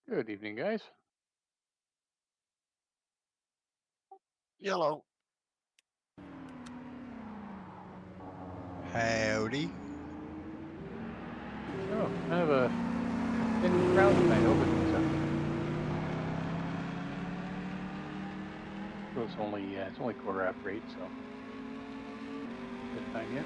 Good evening, guys. Yellow. Howdy. So, kind of a thin crowd tonight. I hope it picks up. So it's only quarter after 8, so good time yet.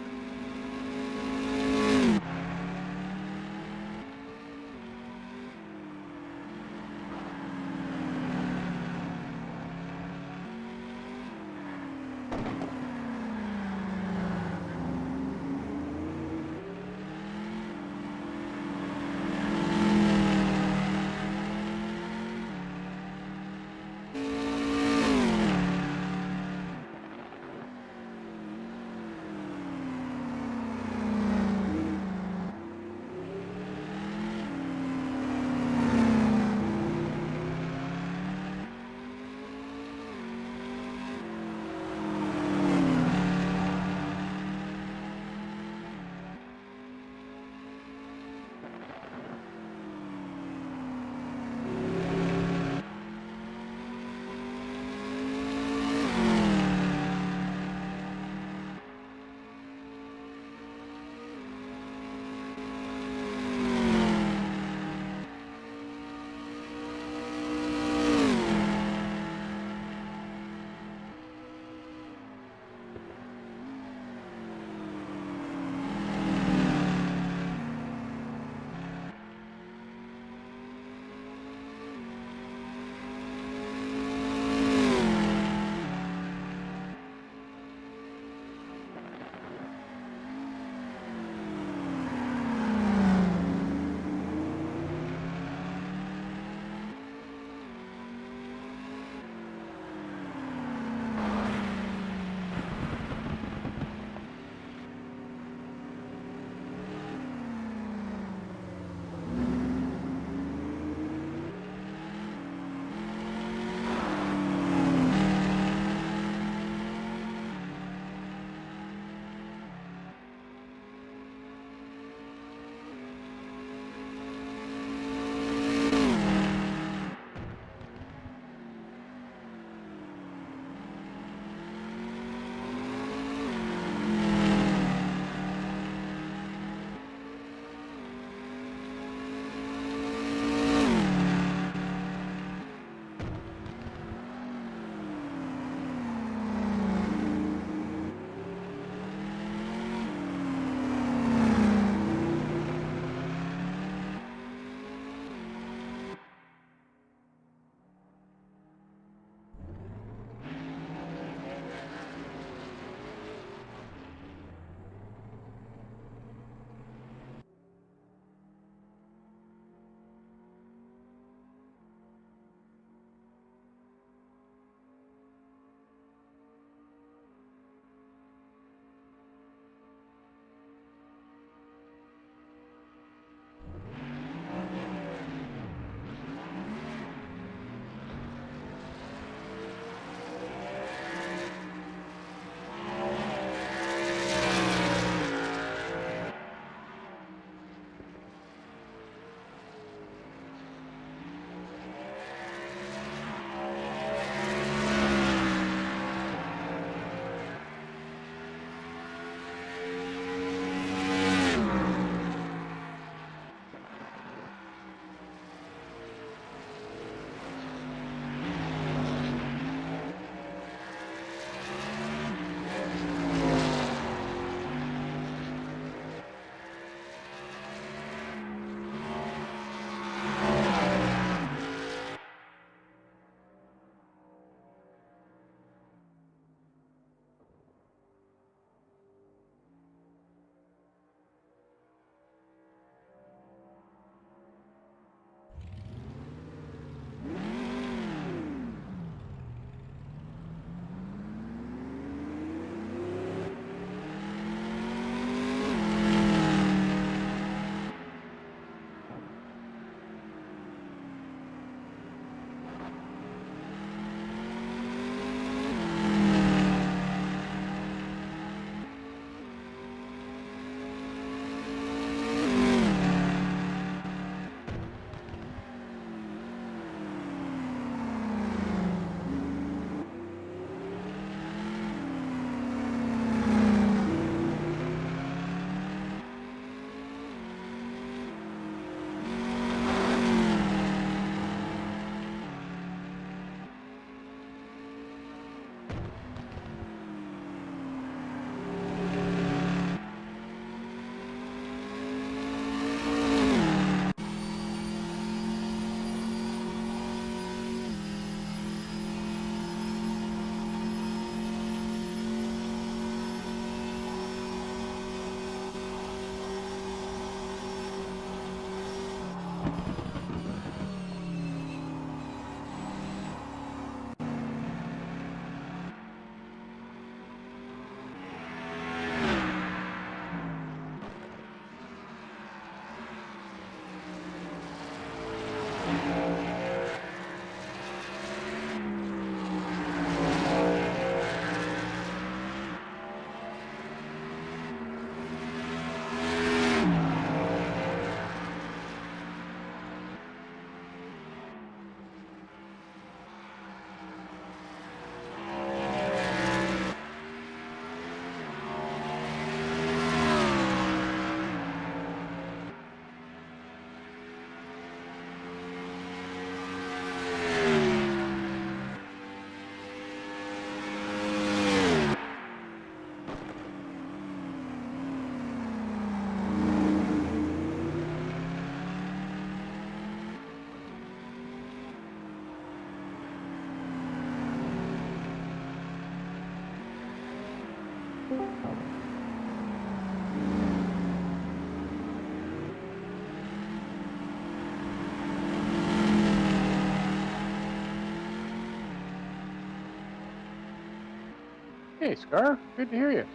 Hey, Scar. Good to hear you.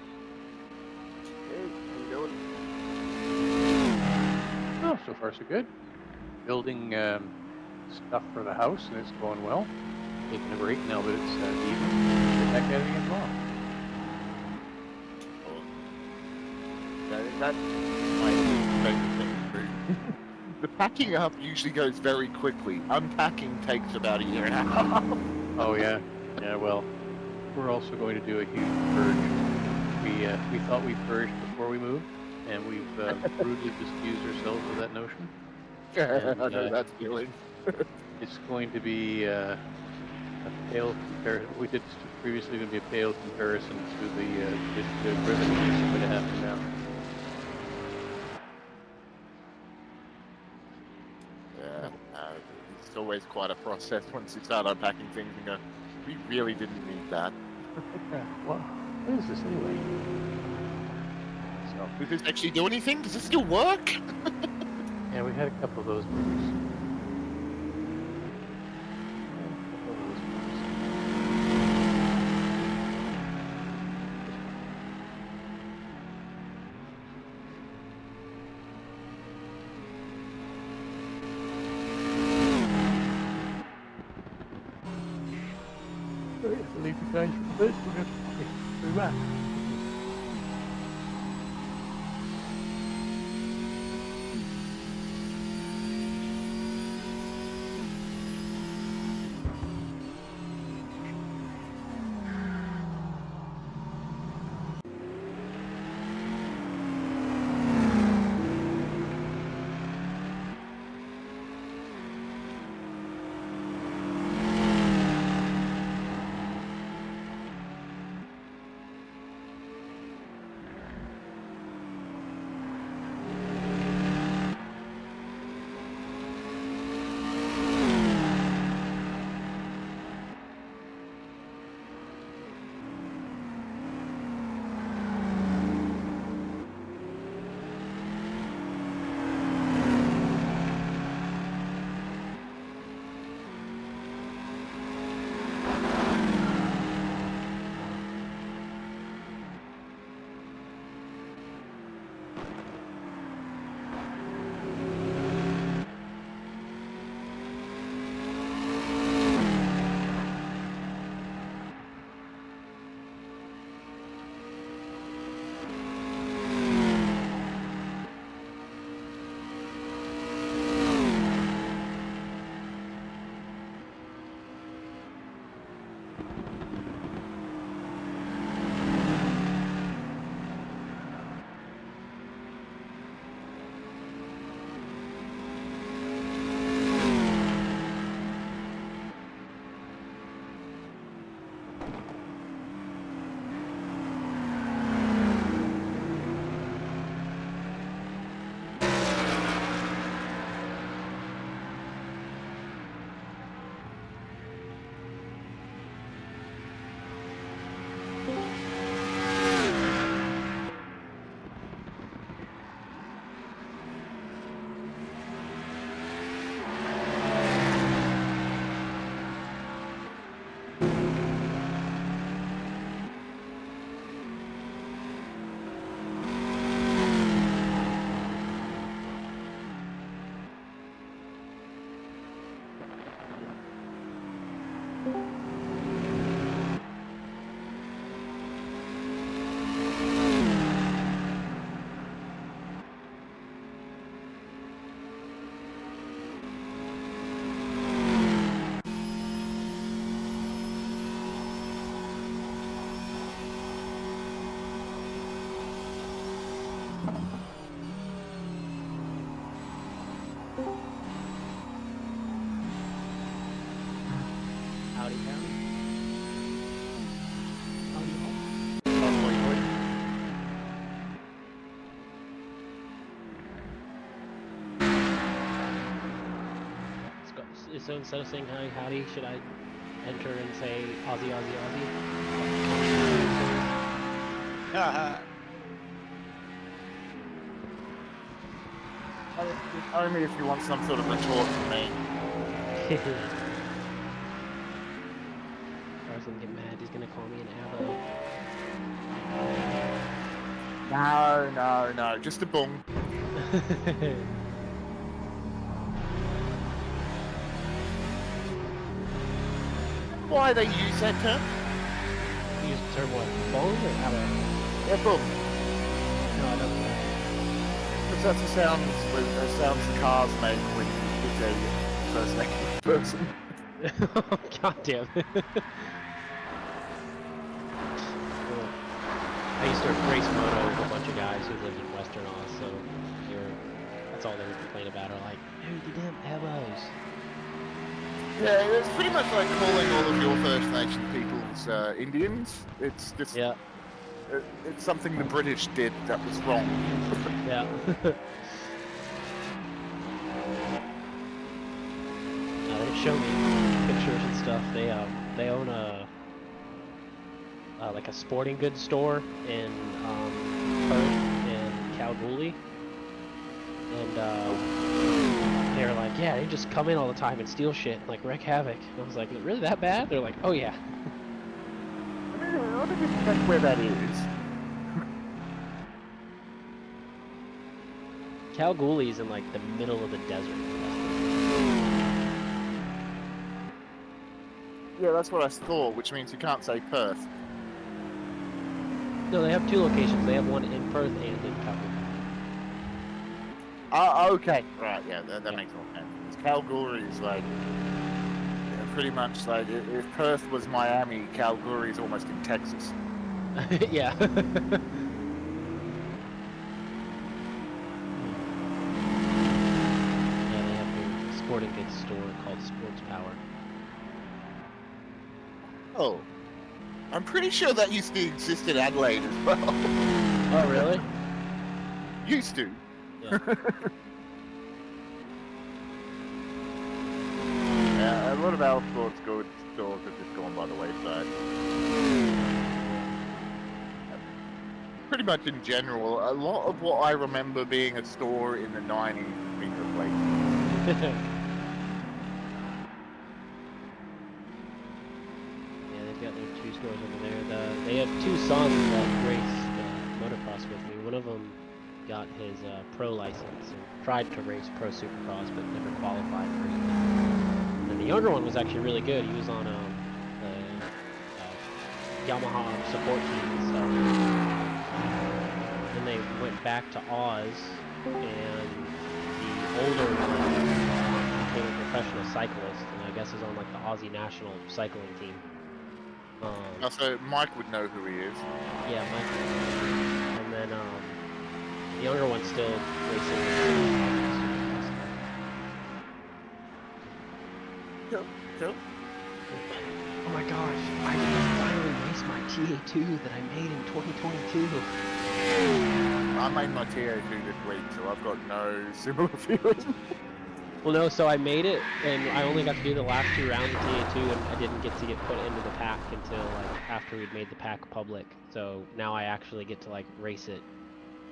Hey, how you doing? Oh, so far so good. Building stuff for the house, and it's going well. Taking a break now that it's the evening. Get back at it again tomorrow. Oh, that's my favorite thing to do. The packing up usually goes very quickly. Unpacking takes about a year and a half. Oh yeah, yeah. Well, we're also going to do a huge purge. We thought we purged before we moved, and we've brutally disabused ourselves of that notion. And I know that feeling. it's going to be a pale comparison. We did previously going to be a pale comparison to the riveting that's going to happen now. Yeah, it's always quite a process once you start unpacking things and go, we really didn't need that. Yeah. Well, what is this anyway? So Does this actually do anything? Does this still work? yeah, we had a couple of those moves. I'll leave you guys for this. We're going to be back. howdy. Howdy, ho. So instead of saying howdy, should I enter and say Aussie? Only if you want some sort of retort from me. Lars gonna get mad. He's gonna call me an No, just a bung. avo. Why they use that term? Use the term what? Bong or avo? Yeah, bung. No, I don't know. Because that's the sounds the cars make when it's a first name person. God damn it. I used to race moto with a bunch of guys who lived in Western Oz, so that's all they would complain about are like, dude, the damn avos. Yeah, it's pretty much like calling all of your First Nation peoples Indians. It's just it's something the British did that was wrong. Yeah. They show me pictures and stuff. They own like a sporting goods store in Perth and Kalgoorlie, and they're like, yeah, they just come in all the time and steal shit, like wreak havoc. And I was like, really that bad? They're like, oh yeah. I want to just check where that is. Kalgoorlie's in like the middle of the desert. Yeah, that's what I thought, which means you can't say Perth. No, they have two locations. They have one in Perth and in Kalgoorlie. Okay. Right, yeah, that makes more sense. Kalgoorlie is like, pretty much like, if Perth was Miami, Kalgoorlie is almost in Texas. Yeah. Yeah, they have a sporting goods store called Sports Power. Oh. I'm pretty sure that used to exist in Adelaide as well. Oh, really? Used to. Yeah. Yeah, a lot of our sports goods stores have just gone by the wayside. Pretty much in general, a lot of what I remember being a store in the 90s has been replaced. Yeah, they've got their two stores over there. They have two sons that race motocross with me. One of them got his pro license and tried to race pro supercross, but never qualified for it. And the younger one was actually really good. He was on the Yamaha support team and stuff. Then they went back to Oz, and the older one became a professional cyclist, and I guess is on like the Aussie national cycling team. So Mike would know who he is. Yeah, Mike. And then the younger one's still racing. Cool. Oh my gosh, I can finally race my TA2 that I made in 2022. I made my TA2 this week, so I've got no similar feeling. Well, no, so I made it, and I only got to do the last 2 rounds of TA2, and I didn't get to get put into the pack until like after we'd made the pack public. So now I actually get to like race it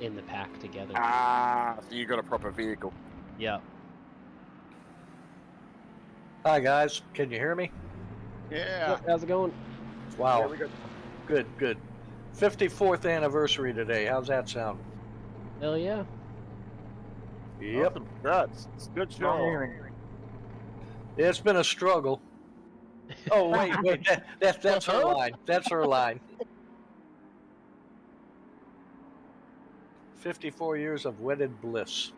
in the pack together. Ah, so you got a proper vehicle. Yeah. Hi guys, can you hear me? Yeah. How's it going? Wow, Yeah, we got... good. 54th anniversary today. How's that sound? Hell yeah. Yep. Awesome. Congrats. It's a good show. It's been a struggle. Oh wait, that's her line. That's her line. 54 years of wedded bliss.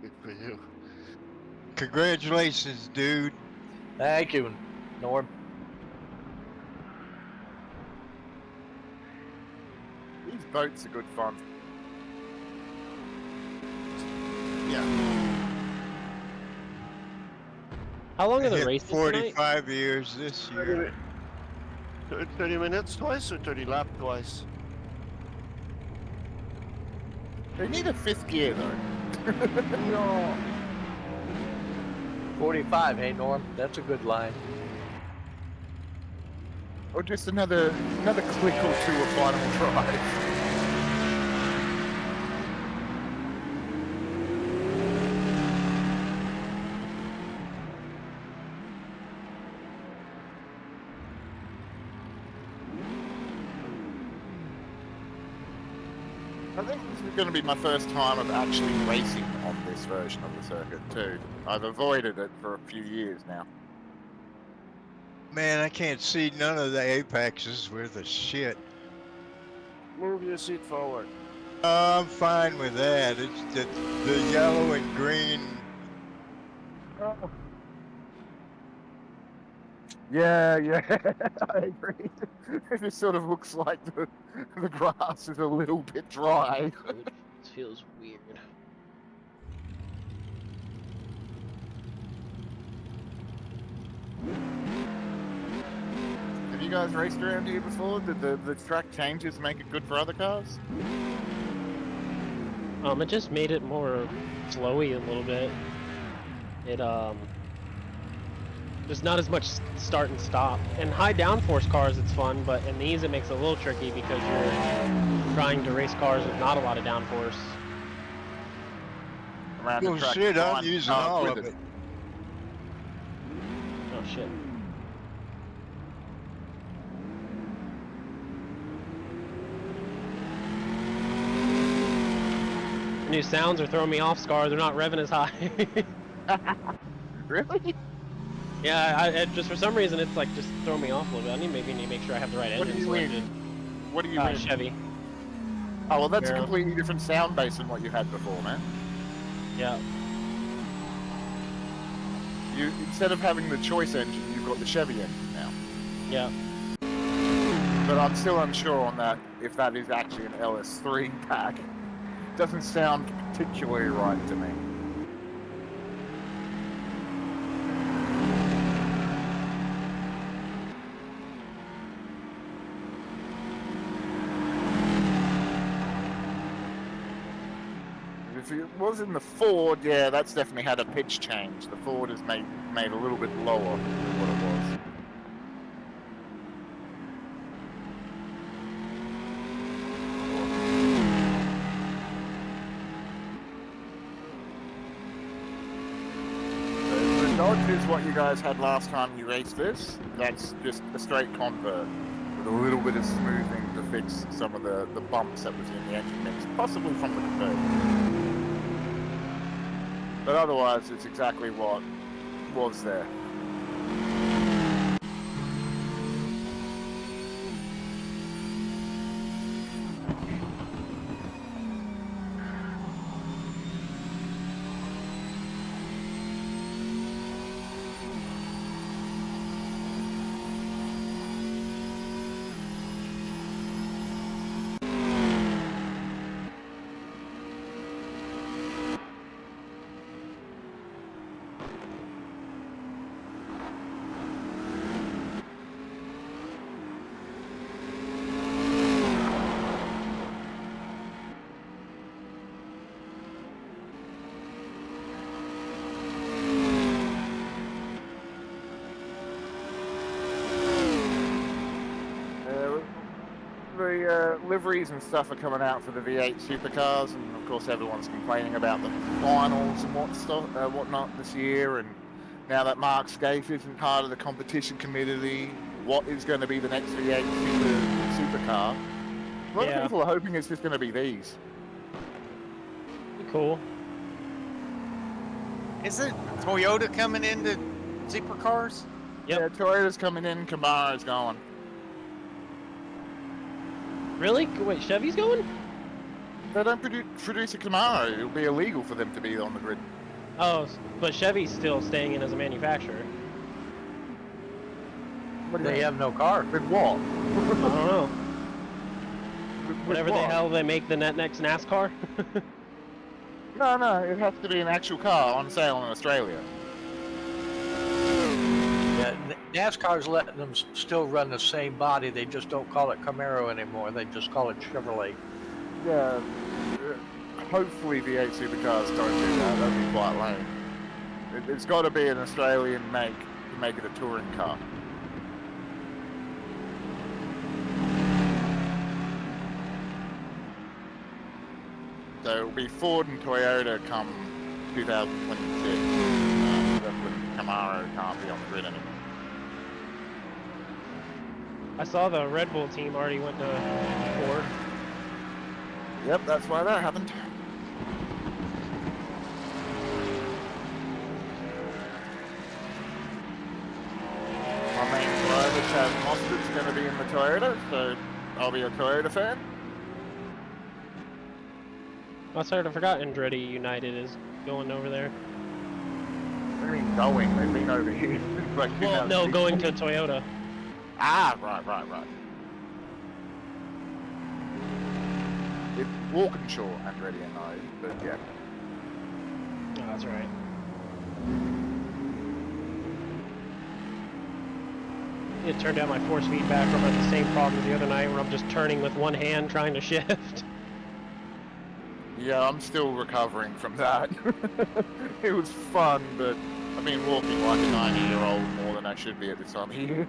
Good for you. Congratulations, dude. Thank you, Norm. These boats are good fun. Yeah. How long I are the hit races tonight? 45 years this year. 30 minutes twice or 30 lap twice? They need a fifth gear though. 45, hey Norm? That's a good line. Or just another click or two of final drive. I think this is going to be my first time of actually racing on this version of the circuit too. I've avoided it for a few years now. Man, I can't see none of the apexes worth a shit. Move your seat forward. I'm fine with that. It's the yellow and green. Yeah, I agree. It sort of looks like the grass is a little bit dry. It feels weird. Have you guys raced around here before? Did the track changes make it good for other cars? It just made it more flowy a little bit. It there's not as much start and stop. In high downforce cars it's fun, but in these it makes it a little tricky because you're trying to race cars with not a lot of downforce. Around Oh the track shit, I'm fine, using all with of it. Oh shit. The new sounds are throwing me off, Scar. They're not revving as high. Really? Yeah, I just for some reason it's like just throwing me off a little bit. Maybe need to make sure I have the right What do engine you mean? selected. What do you mean? Chevy. Oh, well, that's a Yeah. completely different sound base than what you had before, man. Yeah. You instead of having the choice engine, you've got the Chevy engine now. Yeah. But I'm still unsure on that if that is actually an LS3 pack. Doesn't sound particularly right to me. If it was in the Ford, yeah, that's definitely had a pitch change. The Ford is made a little bit lower than what it was. The Dodge is what you guys had last time you raced this. That's just a straight convert with a little bit of smoothing to fix some of the bumps that was in the engine mix, possibly from the converter. But otherwise, it's exactly what was there. The liveries and stuff are coming out for the V8 supercars, and of course everyone's complaining about the finals and whatnot this year. And now that Mark Scaife isn't part of the competition committee, what is going to be the next V8 supercar? A lot of people are hoping it's just going to be these. Cool. Isn't Toyota coming into supercars? Yep. Yeah, Toyota's coming in, Camara's going. Really? Wait, Chevy's going? They don't produce a Camaro. It'll be illegal for them to be on the grid. Oh, but Chevy's still staying in as a manufacturer. They have no car. With what? I don't know. With Whatever the what? hell they make the next NASCAR. No, it has to be an actual car on sale in Australia. Yeah, NASCAR's letting them still run the same body. They just don't call it Camaro anymore. They just call it Chevrolet. Yeah. Hopefully V8 supercars don't do that. That'd be quite lame. It's got to be an Australian make to make it a touring car. So it'll be Ford and Toyota come 2026. When Camaro can't be on the grid anymore. I saw the Red Bull team already went to Ford. Yep, that's why that happened. My main driver, Chad Mostard's going to be in the Toyota, so I'll be a Toyota fan. I sort of forgot Andretti United is going over there. What do you mean going? They've been over here. Like Well, no, going to Toyota. Ah, right. It's Walkinshaw Andretti and I, but yeah. Oh, that's right. It turned down my force feedback. I'm at the same problem the other night where I'm just turning with one hand trying to shift. Yeah, I'm still recovering from that. It was fun, but I've been walking like a 90-year-old more than I should be at this time of year.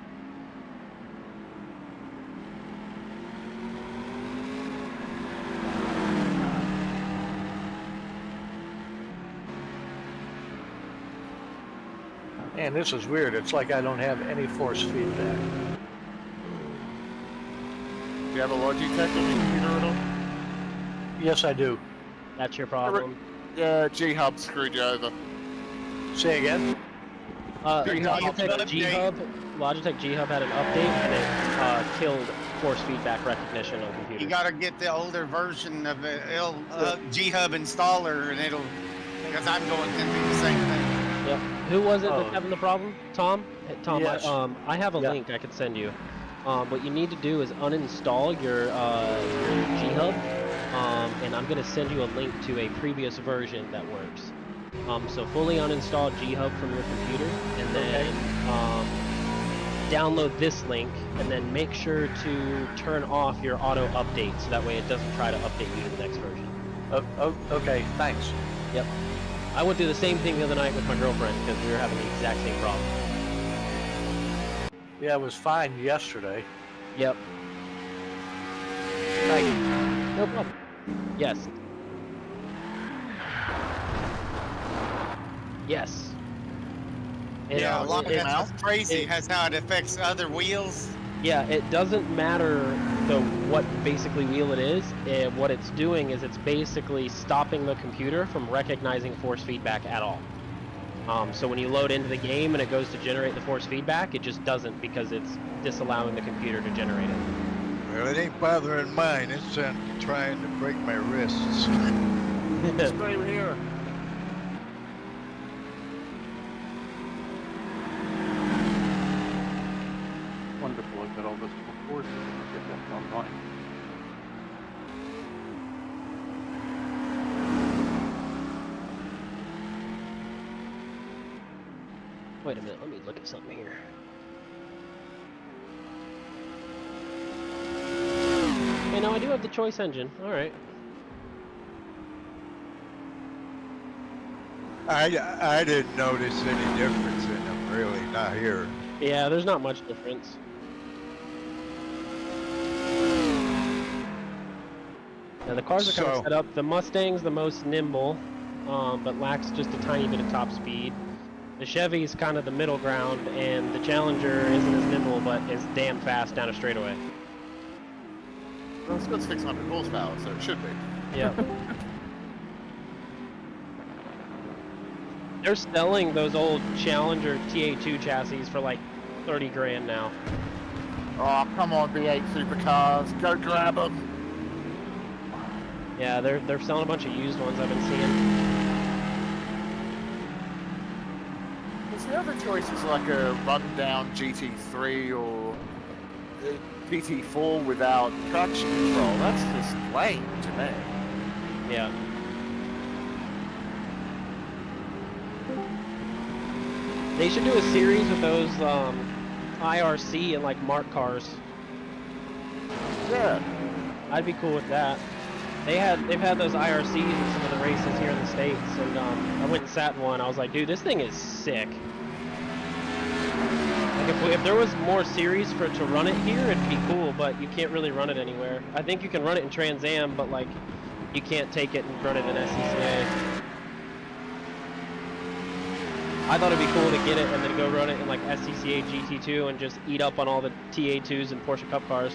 Man, this is weird. It's like I don't have any force feedback. Do you have a Logitech on your computer at all? Yes, I do. That's your problem. Yeah, G-Hub screwed you over. Say again? Logitech G-Hub had an update and it killed force feedback recognition on computers. You gotta get the older version of the G-Hub installer, and it'll. Because I'm going to do the same thing. Yep. Who was it that's having the problem? Tom? Hey, Tom, Yes. I have a link I could send you. What you need to do is uninstall your G-Hub, and I'm going to send you a link to a previous version that works. So fully uninstall G-Hub from your computer, and then download this link, and then make sure to turn off your auto update, so that way it doesn't try to update you to the next version. Okay, thanks. Yep. I went through the same thing the other night with my girlfriend because we were having the exact same problem. Yeah, it was fine yesterday. Yep. Thank you. No problem. Yes. Yes. Yeah, a lot of it- that's what's crazy. Has how it affects other wheels. Yeah, it doesn't matter what basically wheel it is. What it's doing is it's basically stopping the computer from recognizing force feedback at all. So when you load into the game and it goes to generate the force feedback, it just doesn't because it's disallowing the computer to generate it. Well, it ain't bothering mine. It's trying to break my wrists. Stay here. Wonderful. I've got all this before, so I'll get that online. Wait a minute, let me look at something here. Hey, no, I do have the choice engine. All right. I didn't notice any difference in them, really, not here. Yeah, there's not much difference. Now the cars are kind of So- set up. The Mustang's the most nimble, but lacks just a tiny bit of top speed. The Chevy's kind of the middle ground, and the Challenger isn't as nimble, but is damn fast down a straightaway. Well, it's got 600 horsepower, so it should be. Yeah. They're selling those old Challenger TA2 chassis for like 30 grand now. Oh, come on, V8 supercars. Go grab them. Yeah, they're selling a bunch of used ones I've been seeing. The other choice is like a rundown GT3 or a GT4 without traction control. That's just lame to me. Yeah. They should do a series with those IRC and like Mark cars. Yeah. I'd be cool with that. They've had those IRCs in some of the races here in the States, and I went and sat in one. I was like, dude, this thing is sick. Like if there was more series to run it here, it'd be cool, but you can't really run it anywhere. I think you can run it in Trans Am, but like you can't take it and run it in SCCA. I thought it'd be cool to get it and then go run it in like SCCA GT2 and just eat up on all the TA2s and Porsche Cup cars. I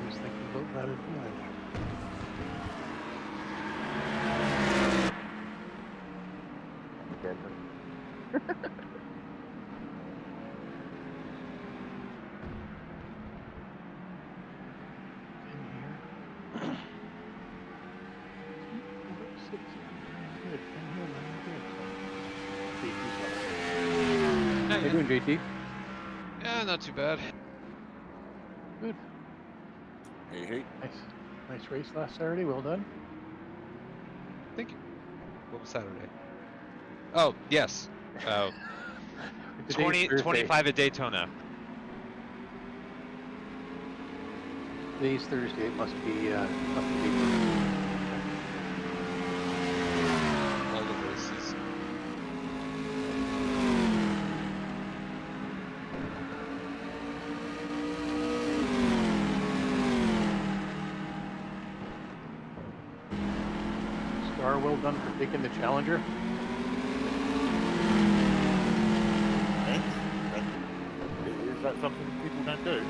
was thinking about that as well. How you doing, JT? Yeah, not too bad. Good. Hey. Nice race last Saturday. Well done. Thank you. What was Saturday? Oh, yes. Oh, Today's Thursday. 25 at Daytona. Today's Thursday. It must be. All the races. Star, well done for taking the Challenger. Is that something people don't do?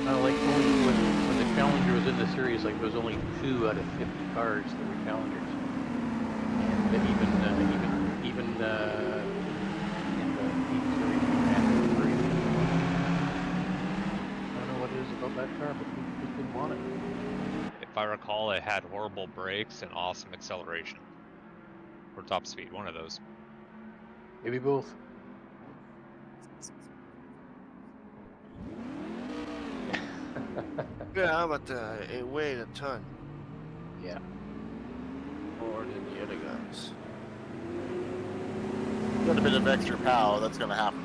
Like only when the Challenger was in the series, like there was only 2 out of 50 cars that were Challengers, and even in the Heat series, we ran 3. I don't know what it is about that car, but we didn't want it. If I recall, it had horrible brakes and awesome acceleration. Or top speed, one of those. Maybe both. Yeah, but it weighed a ton Yeah. more than the other guys. Got a bit of extra power, that's going to happen.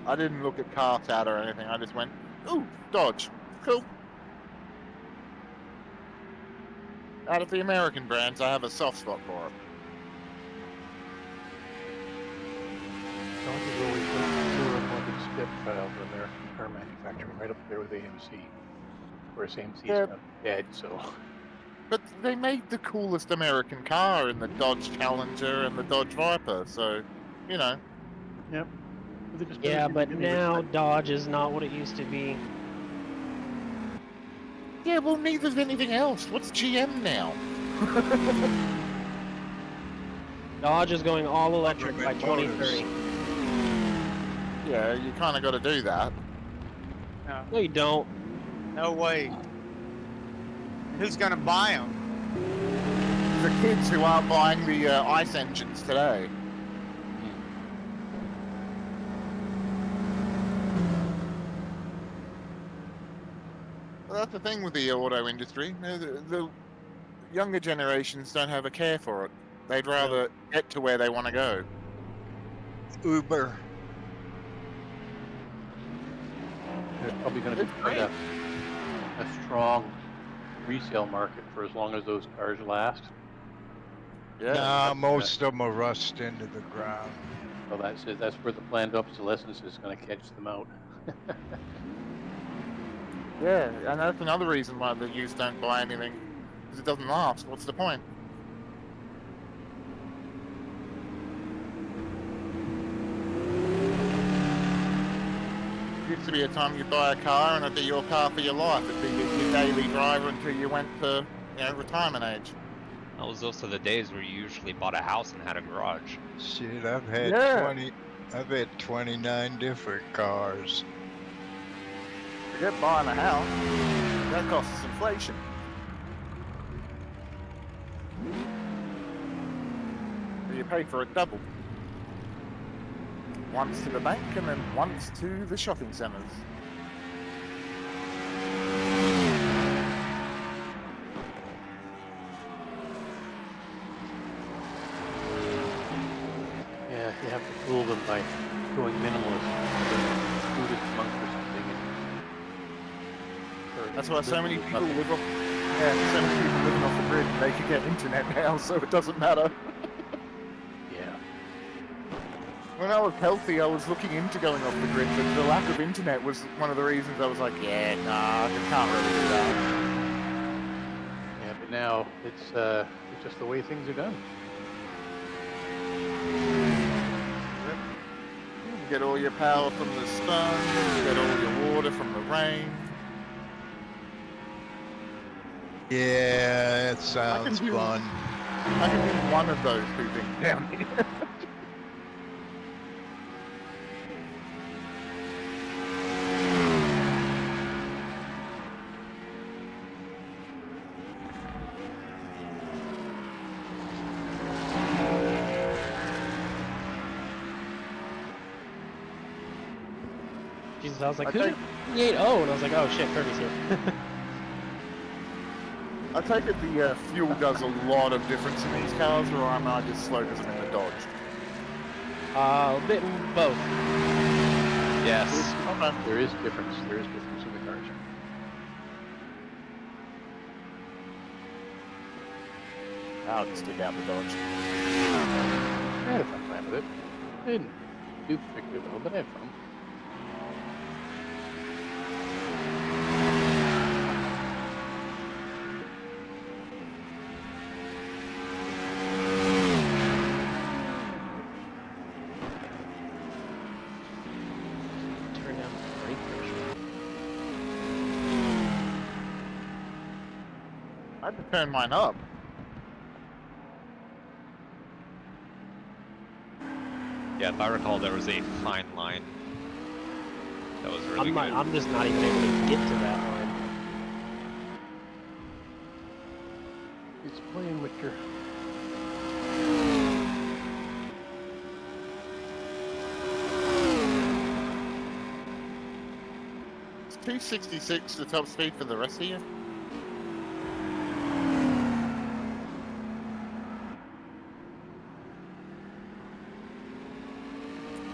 I didn't look at car stat or anything, I just went, ooh, Dodge, cool. Out of the American brands, I have a soft spot for it. Dodge is always one big spitfire for American car manufacturing, right up there with AMC. Of course, AMC's Yeah. dead, so. But they made the coolest American car in the Dodge Challenger and the Dodge Viper, so, you know. Yep. They just Yeah, never but did any now respect. Dodge is not what it used to be. Yeah, well, neither's anything else. What's GM now? Dodge is going all electric by Government 2030. Yeah, you kind of got to do that. No, you don't. No way. Who's gonna buy them? The kids who aren't buying the ICE engines today. Well, that's the thing with the auto industry. The younger generations don't have a care for it. They'd rather get to where they want to go. Uber. There's probably going to be quite a strong resale market for as long as those cars last. Yeah. Nah, most of them will rust into the ground. Well, that's where the planned obsolescence is going to catch them out. Yeah, and that's another reason why the youth don't buy anything, because it doesn't last. What's the point? Used to be a time you buy a car and it'd be your car for your life. It'd be your daily driver until you went to, retirement age. That was also the days where you usually bought a house and had a garage. Shit, I've had Yeah. 29 different cars. Forget buying a house. That costs inflation. So you pay for it double. once to the bank and then once to the shopping centres. Yeah, you have to fool them by going minimalist. Buddhist monk or something. That's why so many people live off. Yeah, so many people living off the grid. They can get internet now, so it doesn't matter. Yeah. When I was healthy, I was looking into going off the grid, but the lack of internet was one of the reasons I was like, yeah, nah, I can't really do that. Yeah, but now it's just the way things are done. You get all your power from the sun, you get all your water from the rain. Yeah, it sounds do- fun. I can do one of those two things down here. Jesus, I was like, I who's take- 8-0? And I was like, oh shit, Kirby's here. I take it the fuel does a lot of difference in these cars, or am I just slow as in the Dodge? A bit both. Yes. Okay. There is difference. There is difference in the cars. I'll just dig out the Dodge. I had a fun time with it. I didn't do particularly well, but I had fun. Turn down the brake pressure. I had to turn mine up. Yeah, if I recall, there was a fine line. That was really good. I'm just not even able to get to that line. It's playing with your... It's 266 the top speed for the rest of you.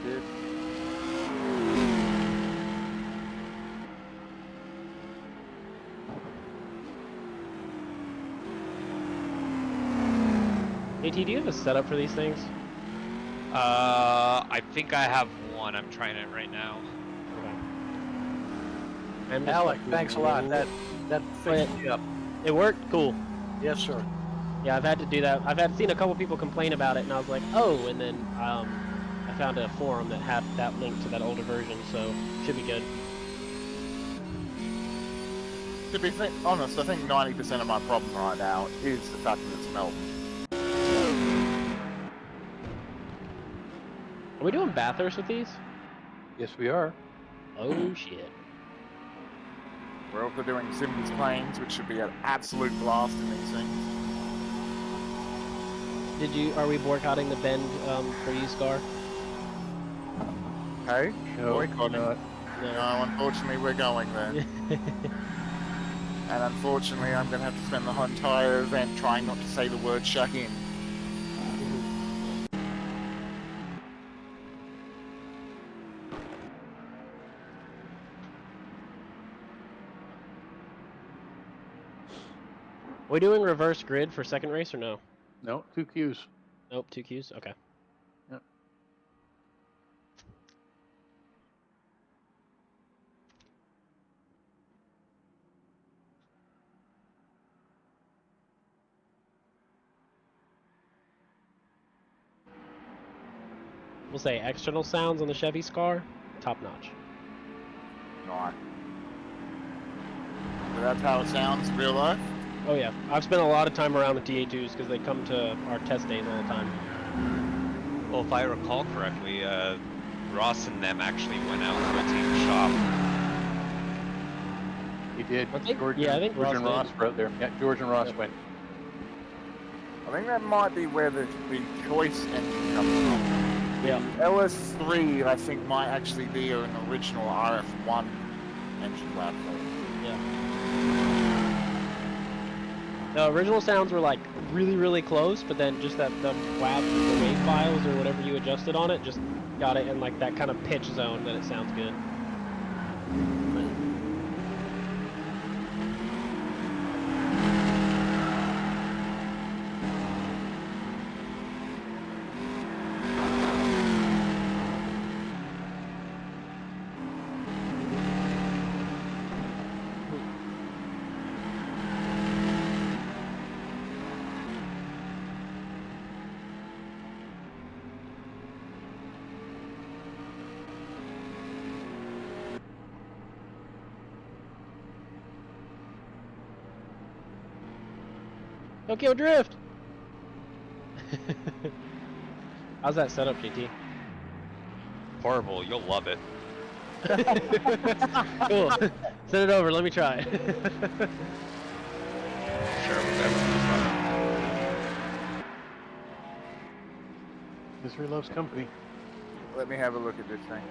Good. AT, do you have a setup for these things? I think I have one. I'm trying it right now. Okay. I'm just Alec, like, thanks a lot. That fixed me up. It worked? Cool. Yes, sir. Yeah, I've had to do that. I've seen a couple people complain about it, and I was like, oh, and then I found a forum that had that link to that older version, so should be good. To be honest, I think 90% of my problem right now is the fact that it's Melbourne. Are we doing Bathurst with these? Yes, we are. Oh shit. We're also doing Sims Plains, which should be an absolute blast in these things. Are we boycotting the Bend for you, Scar? Hey? No, Boycotting. not. No, unfortunately we're going there. And unfortunately I'm going to have to spend the whole entire event trying not to say the word shut in. Are we doing reverse grid for second race or no? No, 2 Qs. Nope, 2 Qs? Okay. Yep. We'll say external sounds on the Chevy Scar, top notch. Right. So that's how it sounds in real life? Oh yeah, I've spent a lot of time around the TA2s because they come to our test days all the time. Well, if I recall correctly, Ross and them actually went out to a team shop. He did. I think- George, yeah, I think George Ross and did. Ross were out there. Yeah, George and Ross went. I think that might be where the choice engine comes from. Yeah. LS3, I think, might actually be an original RF1 engine platform. Yeah. The original sounds were like really, really close, but then just the WAV, the wave files or whatever you adjusted on it, just got it in like that kind of pitch zone that it sounds good. Tokyo Drift! How's that setup, JT? Horrible. You'll love it. Cool. Send it over, let me try. Sure, whatever. Misery loves company. Let me have a look at this thing.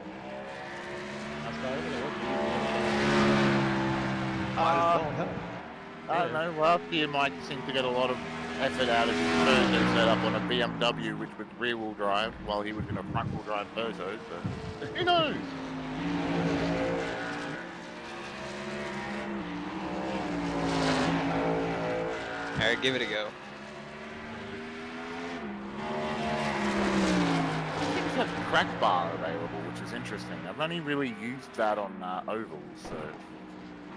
I don't know. Last year, Mike seemed to get a lot of effort out of his Peugeot setup on a BMW, which was rear-wheel drive, while he was in a front-wheel drive Peugeot. So who knows? Alright, give it a go. Things have crack bar available, which is interesting. I've only really used that on ovals, so.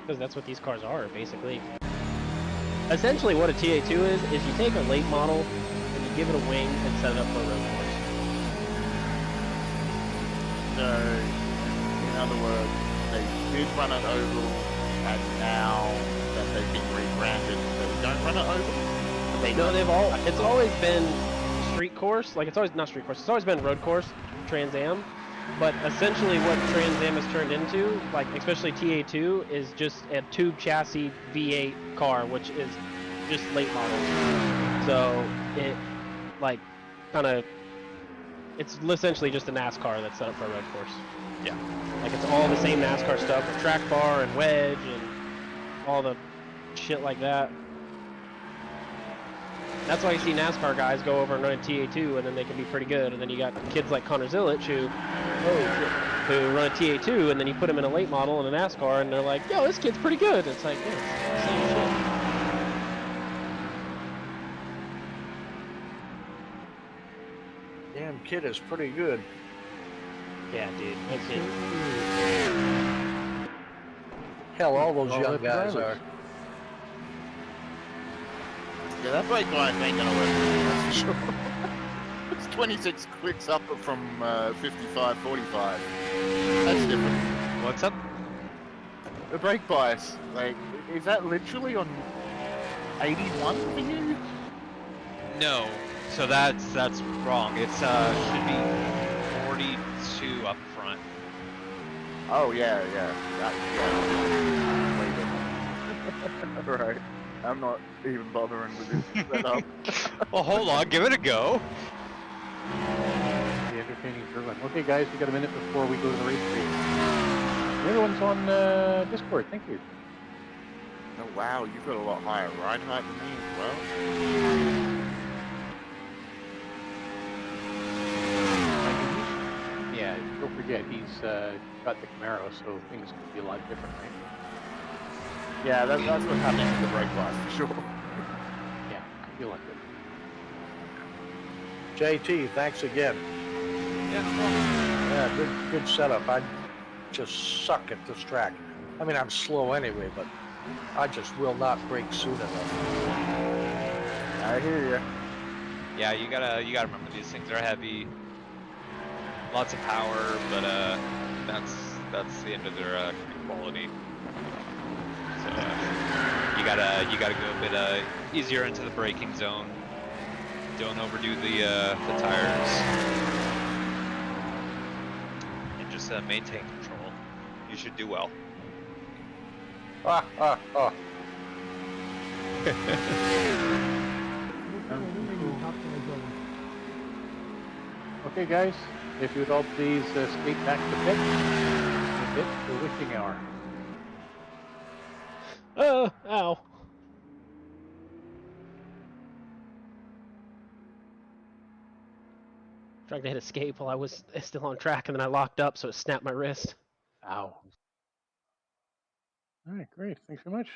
Because that's what these cars are, basically. Essentially what a TA2 is you take a late model and you give it a wing and set it up for a road course. So, in other words, they did run an oval, and now that they've been rebranded, they don't run an oval. But they No, it's always been street course, like it's always, not street course, it's always been road course, Trans Am. But essentially what Trans Am has turned into, like especially TA2, is just a tube chassis V8 car, which is just late model. So it, like, kind of, it's essentially just a NASCAR that's set up for a road course. Yeah. Like it's all the same NASCAR stuff with track bar and wedge and all the shit like that. That's why you see NASCAR guys go over and run a TA2 and then they can be pretty good. And then you got kids like Connor Zilic who run a TA2 and then you put them in a late model in a NASCAR and they're like, yo, this kid's pretty good. It's like, yeah, it's the same shit. Damn kid is pretty good. Yeah, dude. That kid. Hell, all those All young the guys drivers. are. Yeah, that brake line ain't gonna work, that's for sure. It's 26 clicks up from 55, 45. That's different. What's up? The brake bias, like, is that literally on 81 for you? No. So that's wrong. It's should be 42 up front. Oh yeah. Way different. Right. I'm not even bothering with this setup. Well, hold on. Give it a go. The entertaining for everyone. Okay, guys, we got a minute before we go to the race street. Everyone's on Discord. Thank you. Oh wow, you've got a lot higher ride height than me as well. Yeah, don't forget he's got the Camaro, so things could be a lot different, right? Yeah, that's what's happening with the brake bias for sure. Yeah, could be a lot different. JT, thanks again. Yeah, good setup. I just suck at this track. I mean, I'm slow anyway, but I just will not brake soon enough. I hear you. Yeah, you gotta remember these things are heavy. Lots of power, but that's the end of their quality. So you gotta go a bit easier into the braking zone. Don't overdo the tires, and just maintain control. You should do well. Okay, guys, if you would all please skate back to the pit and hit the wishing hour. Oh, ow. Tried to hit escape while I was still on track, and then I locked up, so it snapped my wrist. Ow. All right, great. Thanks very much.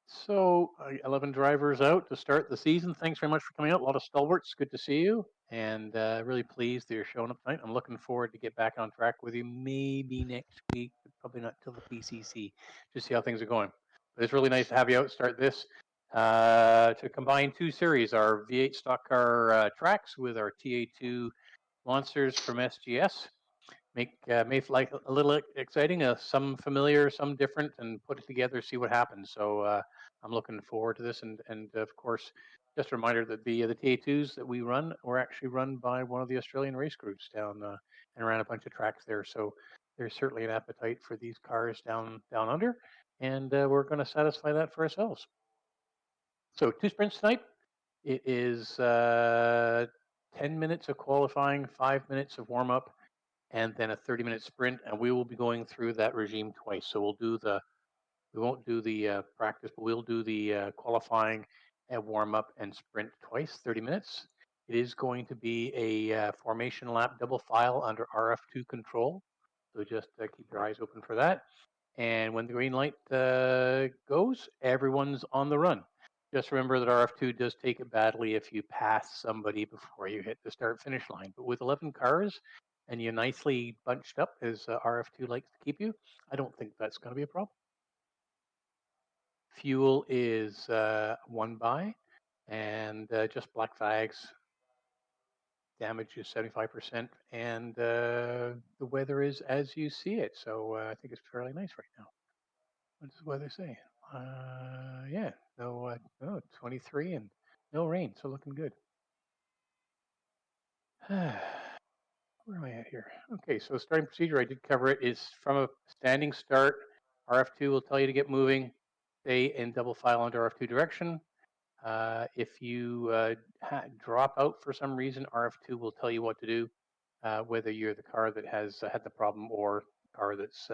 So, 11 drivers out to start the season. Thanks very much for coming out. A lot of stalwarts. Good to see you. And really pleased that you're showing up tonight. I'm looking forward to get back on track with you maybe next week, but probably not till the PCC, to see how things are going. But it's really nice to have you out start this. To combine two series, our V8 stock car tracks with our TA2 monsters from SGS. Make life a little exciting, some familiar, some different, and put it together, see what happens. So I'm looking forward to this, and of course, just a reminder that the TA2s that we run were actually run by one of the Australian race groups down and ran a bunch of tracks there. So there's certainly an appetite for these cars down under, and we're going to satisfy that for ourselves. So 2 sprints tonight. It is 10 minutes of qualifying, 5 minutes of warm up, and then a 30-minute sprint, and we will be going through that regime twice. So we won't do the practice, but we'll do the qualifying and warm up and sprint twice, 30 minutes. It is going to be a formation lap double file under rF2 control. So just keep your eyes open for that. And when the green light goes, everyone's on the run. Just remember that rF2 does take it badly if you pass somebody before you hit the start finish line. But with 11 cars and you nicely bunched up as rF2 likes to keep you, I don't think that's going to be a problem. Fuel is 1 buy, and just black flags. Damage is 75%, and the weather is as you see it. So I think it's fairly nice right now. What does the weather say? Yeah, no, 23 and no rain, so looking good. Where am I at here? Okay, so starting procedure, I did cover it, is from a standing start. rF2 will tell you to get moving, stay in double file under rF2 direction. If you drop out for some reason, rF2 will tell you what to do, whether you're the car that has had the problem or the car that's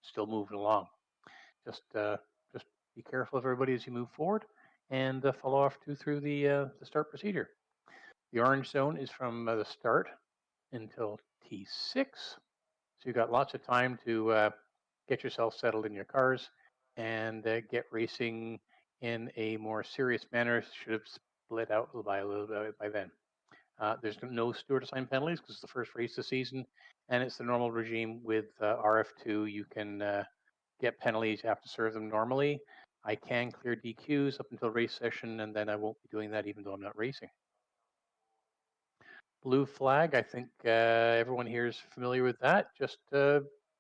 still moving along. Just be careful of everybody as you move forward, and follow rF2 through the start procedure. The orange zone is from the start until T6, so you've got lots of time to get yourself settled in your cars and get racing in a more serious manner. Should have split out by a little bit by then. There's no steward assigned penalties because it's the first race of the season, and it's the normal regime with rF2. You can get penalties, you have to serve them normally. I can clear DQs up until race session, and then I won't be doing that even though I'm not racing. Blue flag, I think everyone here is familiar with that. Just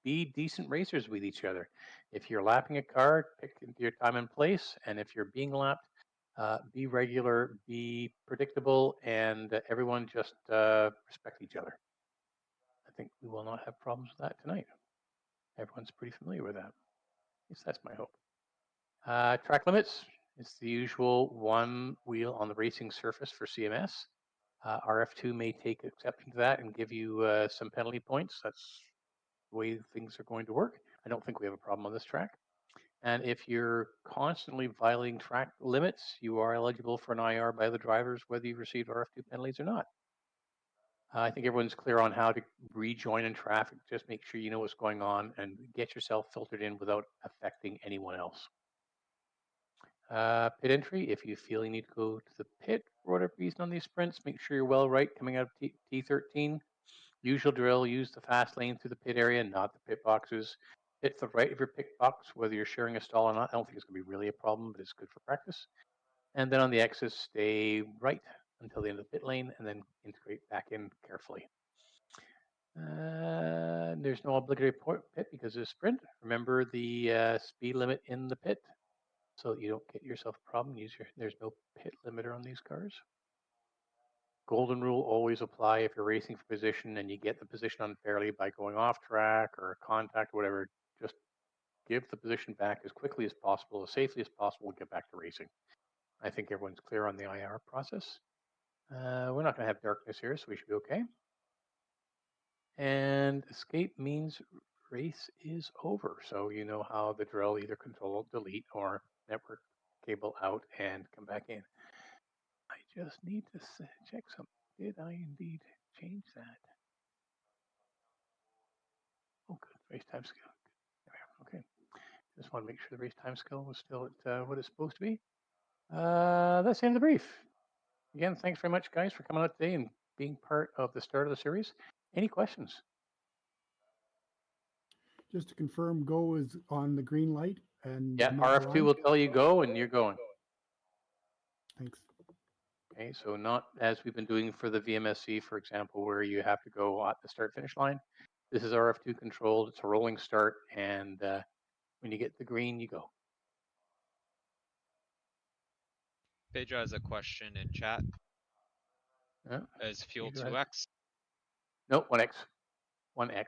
be decent racers with each other. If you're lapping a car, pick your time and place, and if you're being lapped, be regular, be predictable, and everyone just respect each other. I think we will not have problems with that tonight. Everyone's pretty familiar with that. At least that's my hope. Track limits, it's the usual 1 wheel on the racing surface for CMS. rF2 may take exception to that and give you some penalty points. That's the way things are going to work. I don't think we have a problem on this track. And if you're constantly violating track limits, you are eligible for an IR by the drivers, whether you received rF2 penalties or not. I think everyone's clear on how to rejoin in traffic. Just make sure you know what's going on and get yourself filtered in without affecting anyone else. Pit entry, if you feel you need to go to the pit for whatever reason on these sprints, make sure you're well right coming out of T13. Usual drill, use the fast lane through the pit area, not the pit boxes. Hit the right of your pit box, whether you're sharing a stall or not. I don't think it's going to be really a problem, but it's good for practice. And then on the exits, stay right until the end of the pit lane and then integrate back in carefully. There's no obligatory pit because it's a sprint. Remember the speed limit in the pit so that you don't get yourself a problem. There's no pit limiter on these cars. Golden rule always apply if you're racing for position and you get the position unfairly by going off track or contact or whatever. Just give the position back as quickly as possible, as safely as possible, and get back to racing. I think everyone's clear on the IR process. We're not going to have darkness here, so we should be okay. And escape means race is over. So you know how the drill either control, delete, or network cable out and come back in. I just need to check something. Did I indeed change that? Oh, good. Race time scale. Okay. Just want to make sure the race time scale was still at what it's supposed to be. That's the end of the brief. Again, thanks very much, guys, for coming out today and being part of the start of the series. Any questions? Just to confirm, go is on the green light and Yeah, not RF2 aligned? will tell you go, and you're going. Thanks. Okay, so not as we've been doing for the VMSC, for example, where you have to go at the start-finish line. This is RF2 controlled. It's a rolling start, and when you get the green, you go. Pedro has a question in chat. Is fuel Pedro has- 2x? Nope, 1x. 1x.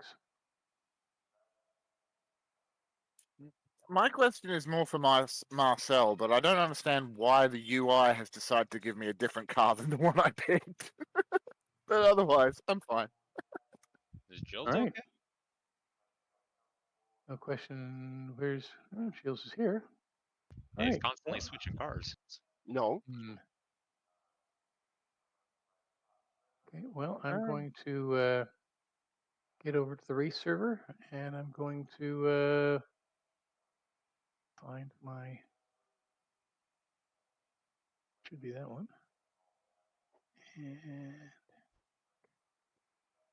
My question is more for Marcel, but I don't understand why the UI has decided to give me a different car than the one I picked. But otherwise, I'm fine. Is Jill's All right. okay? No question. Where's Shields is here. All He's right. constantly switching cars. No. Okay, well, I'm going to get over to the race server, and I'm going to find my, should be that one. And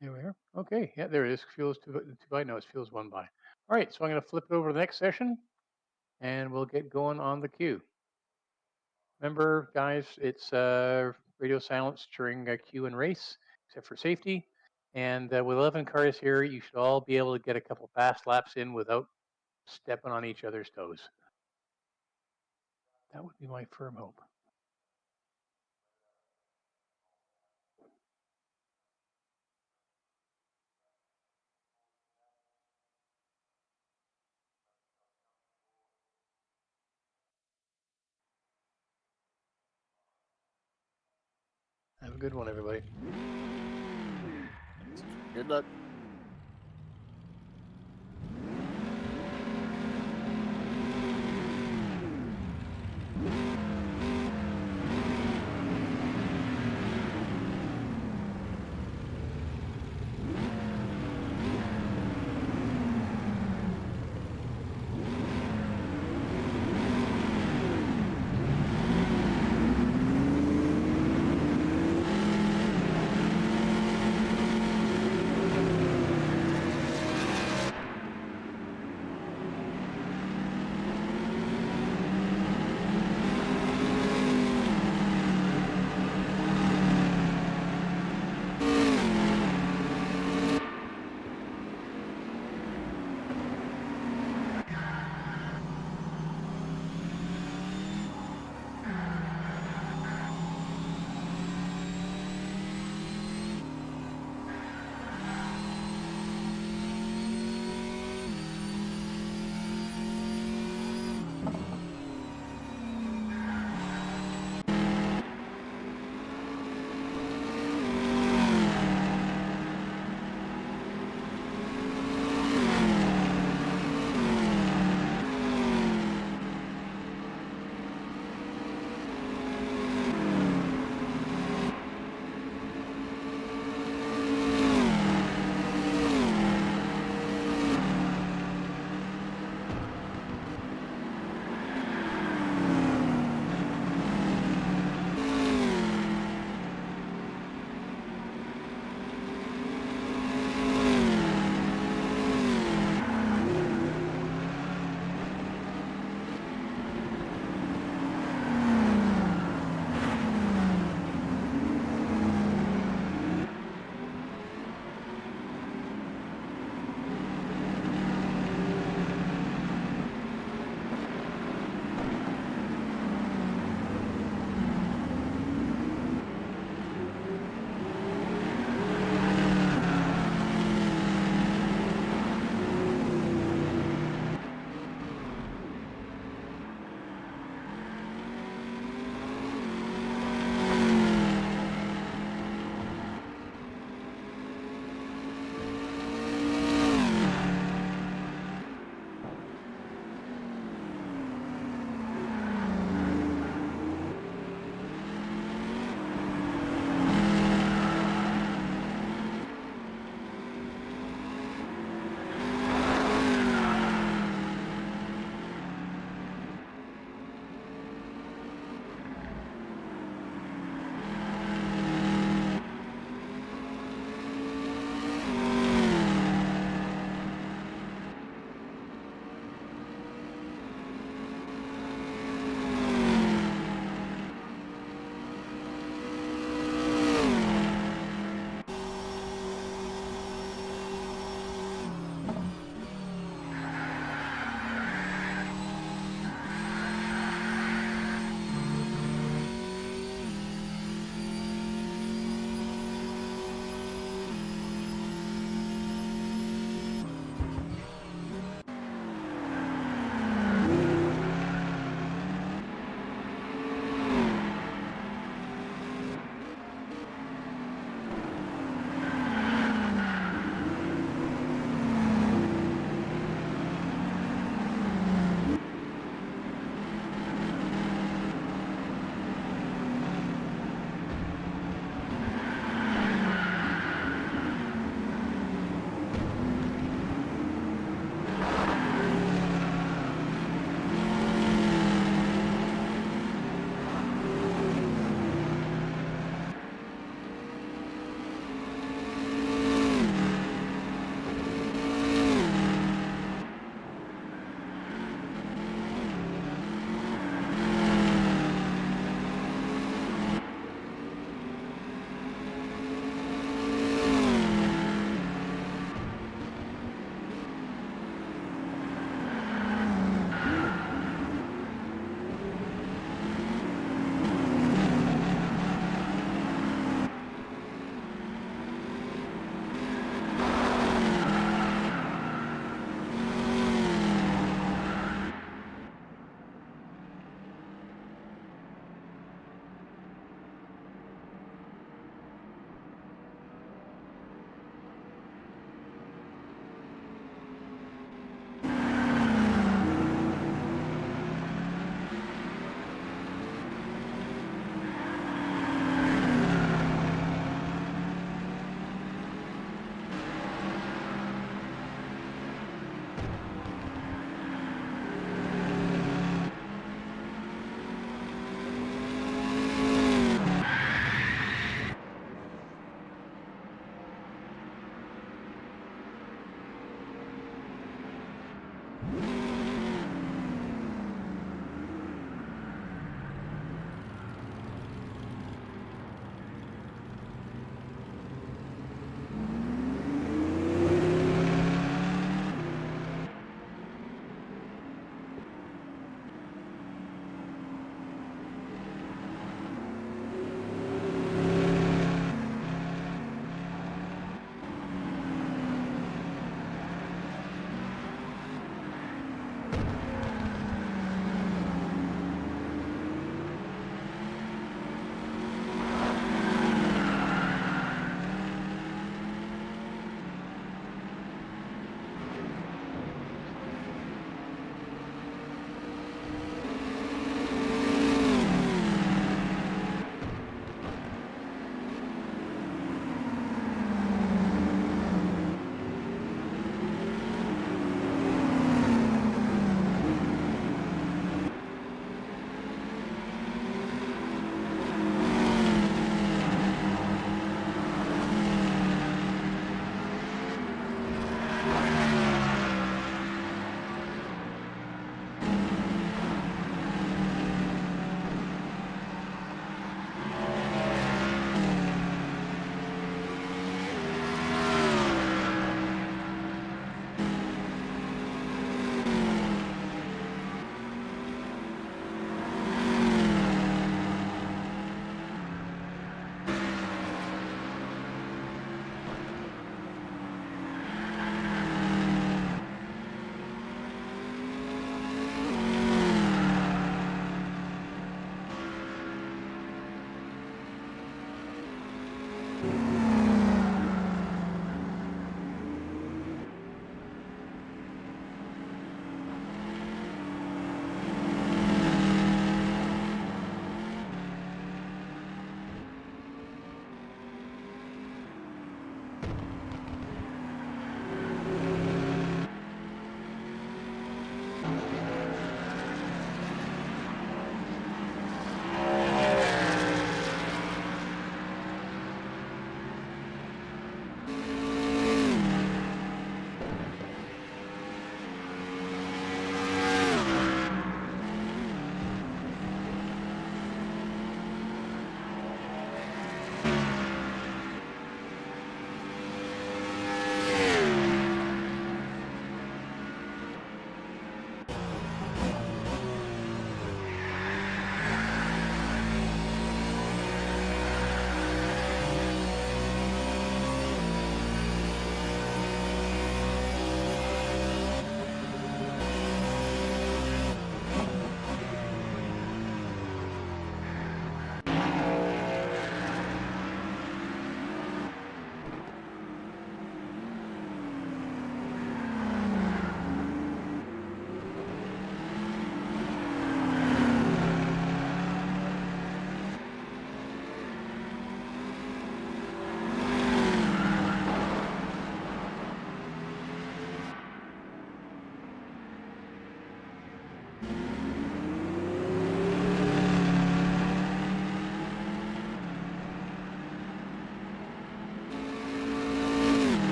there we are. Okay, yeah, there it is. Fuels 2 by. No, it's fuels 1 by. All right, so I'm going to flip it over to the next session, and we'll get going on the queue. Remember, guys, it's radio silence during queue and race, except for safety. And with 11 cars here, you should all be able to get a couple fast laps in without stepping on each other's toes. That would be my firm hope. Have a good one, everybody. Good luck.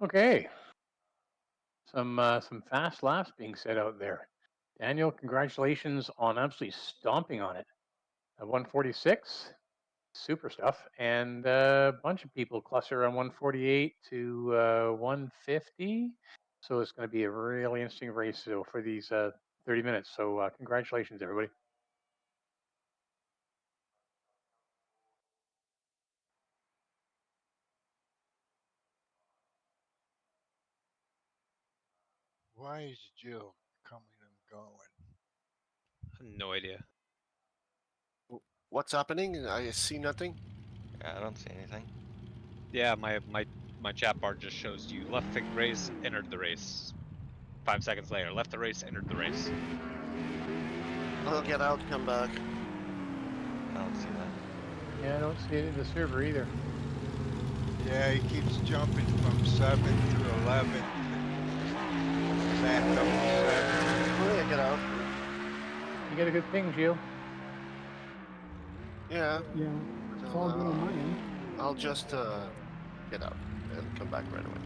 Okay. Some fast laps being set out there. Daniel, congratulations on absolutely stomping on it. 146, super stuff, and a bunch of people cluster around 148 to 150. So it's going to be a really interesting race for these 30 minutes. So congratulations, everybody. Why is Jill coming and going? No idea. What's happening? I see nothing. Yeah, I don't see anything. Yeah, my chat bar just shows you left fig race, entered the race. 5 seconds later, left the race, entered the race. I'll get out, come back. I don't see that. Yeah, I don't see it in the server either. Yeah, he keeps jumping from 7 to 11. Back up to 7. Oh, yeah, get out. You get a good ping, Gio. Yeah. Yeah, it's all good on my end. I'll just get out and come back right away.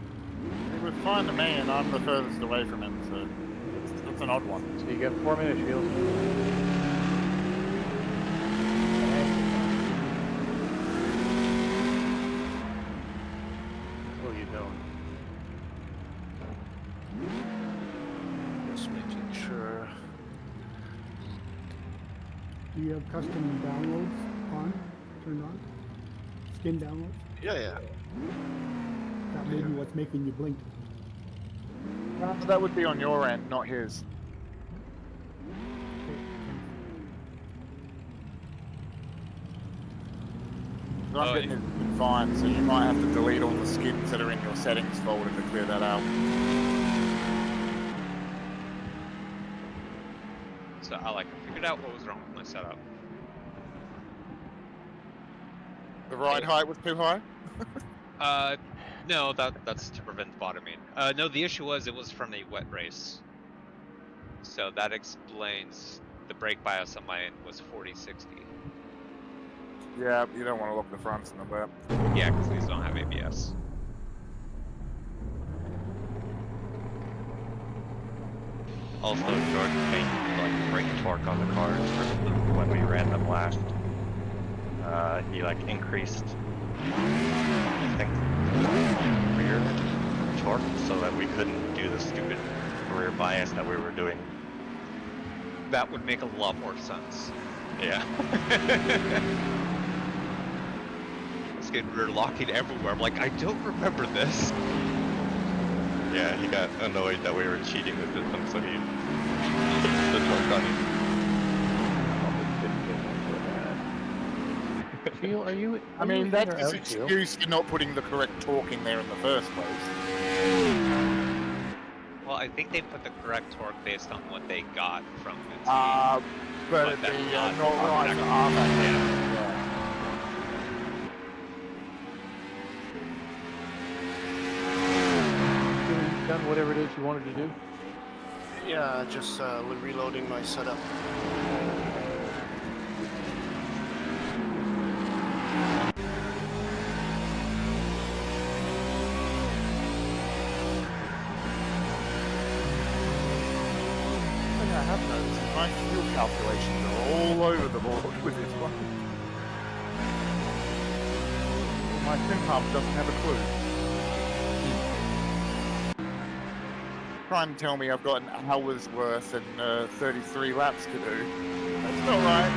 It was fine to me, and I'm the furthest away from him, so it's an odd one. So you get 4 minutes, Shields. Well, you don't. Just making sure. Do you have custom downloads turned on? Skin downloads? Yeah. That may be what's making you blink. That would be on your end, not his. I'm getting it fine, so you might have to delete all the skins that are in your settings folder to clear that out. So I figured out what was wrong with my setup. The ride height was too high? No, that's to prevent bottoming. No, the issue was it was from a wet race. So that explains the brake bias on my end was 40-60. Yeah, you don't want to look the fronts and the wet. Yeah, because these don't have ABS. Also, Jordan changed brake torque on the cars when we ran them last. He increased, I think, rear torque so that we couldn't do the stupid rear bias that we were doing. That would make a lot more sense. Yeah. I was getting rear locking everywhere. I'm like, I don't remember this. Yeah, he got annoyed that we were cheating the system, so he the torque on it. Gio, are you? I are mean, you in that's or his out, Gio? excuse for not putting the correct torque in there in the first place. Well, I think they put the correct torque based on what they got from the team. But But it'd that's be not not right correct. for rFactor. Yeah. You've done whatever it is you wanted to do. Yeah, just reloading my setup. Something I have noticed is my fuel calculations are all over the board with this one. My fin pump doesn't have a clue. Trying to tell me I've got an hour's worth and 33 laps to do. That's not right.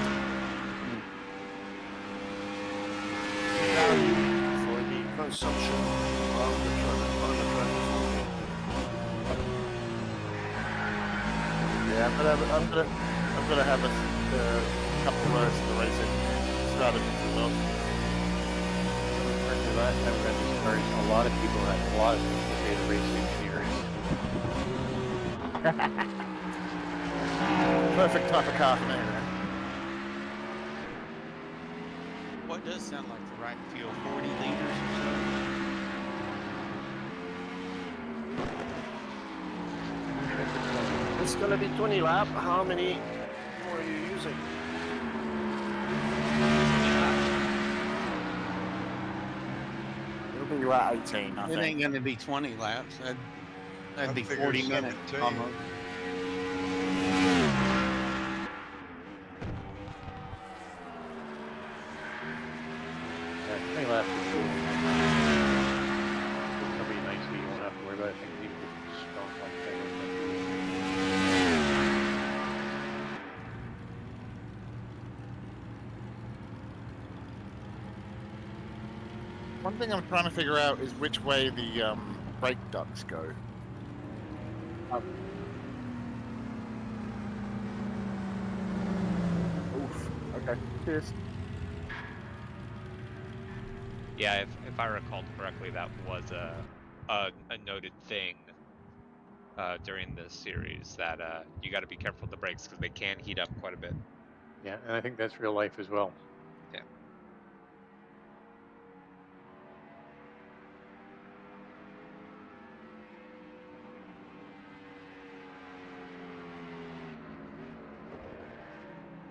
For the consumption of the track. Yeah, I'm gonna have a couple of hours to race it. Started as well. Actually, last time we ran these cars, a lot of people had a lot of things to say to race engineers. Perfect type of car for me, man. What does sound like the right fuel? 40 liters or so? It's gonna be 20 lap. How many more are you using? It'll be about 18, I It think. ain't gonna be 20 laps. That'd I be figure 40 minutes. 17. almost. Yeah, 20 laps is cool. If somebody nicely, you won't have to worry about it. I think people just stomp on things. One thing I'm trying to figure out is which way the brake ducts go. Oof. Okay. Cheers. Yeah, if I recalled correctly, that was a noted thing during this series that you got to be careful with the brakes because they can heat up quite a bit. Yeah, and I think that's real life as well. Yeah.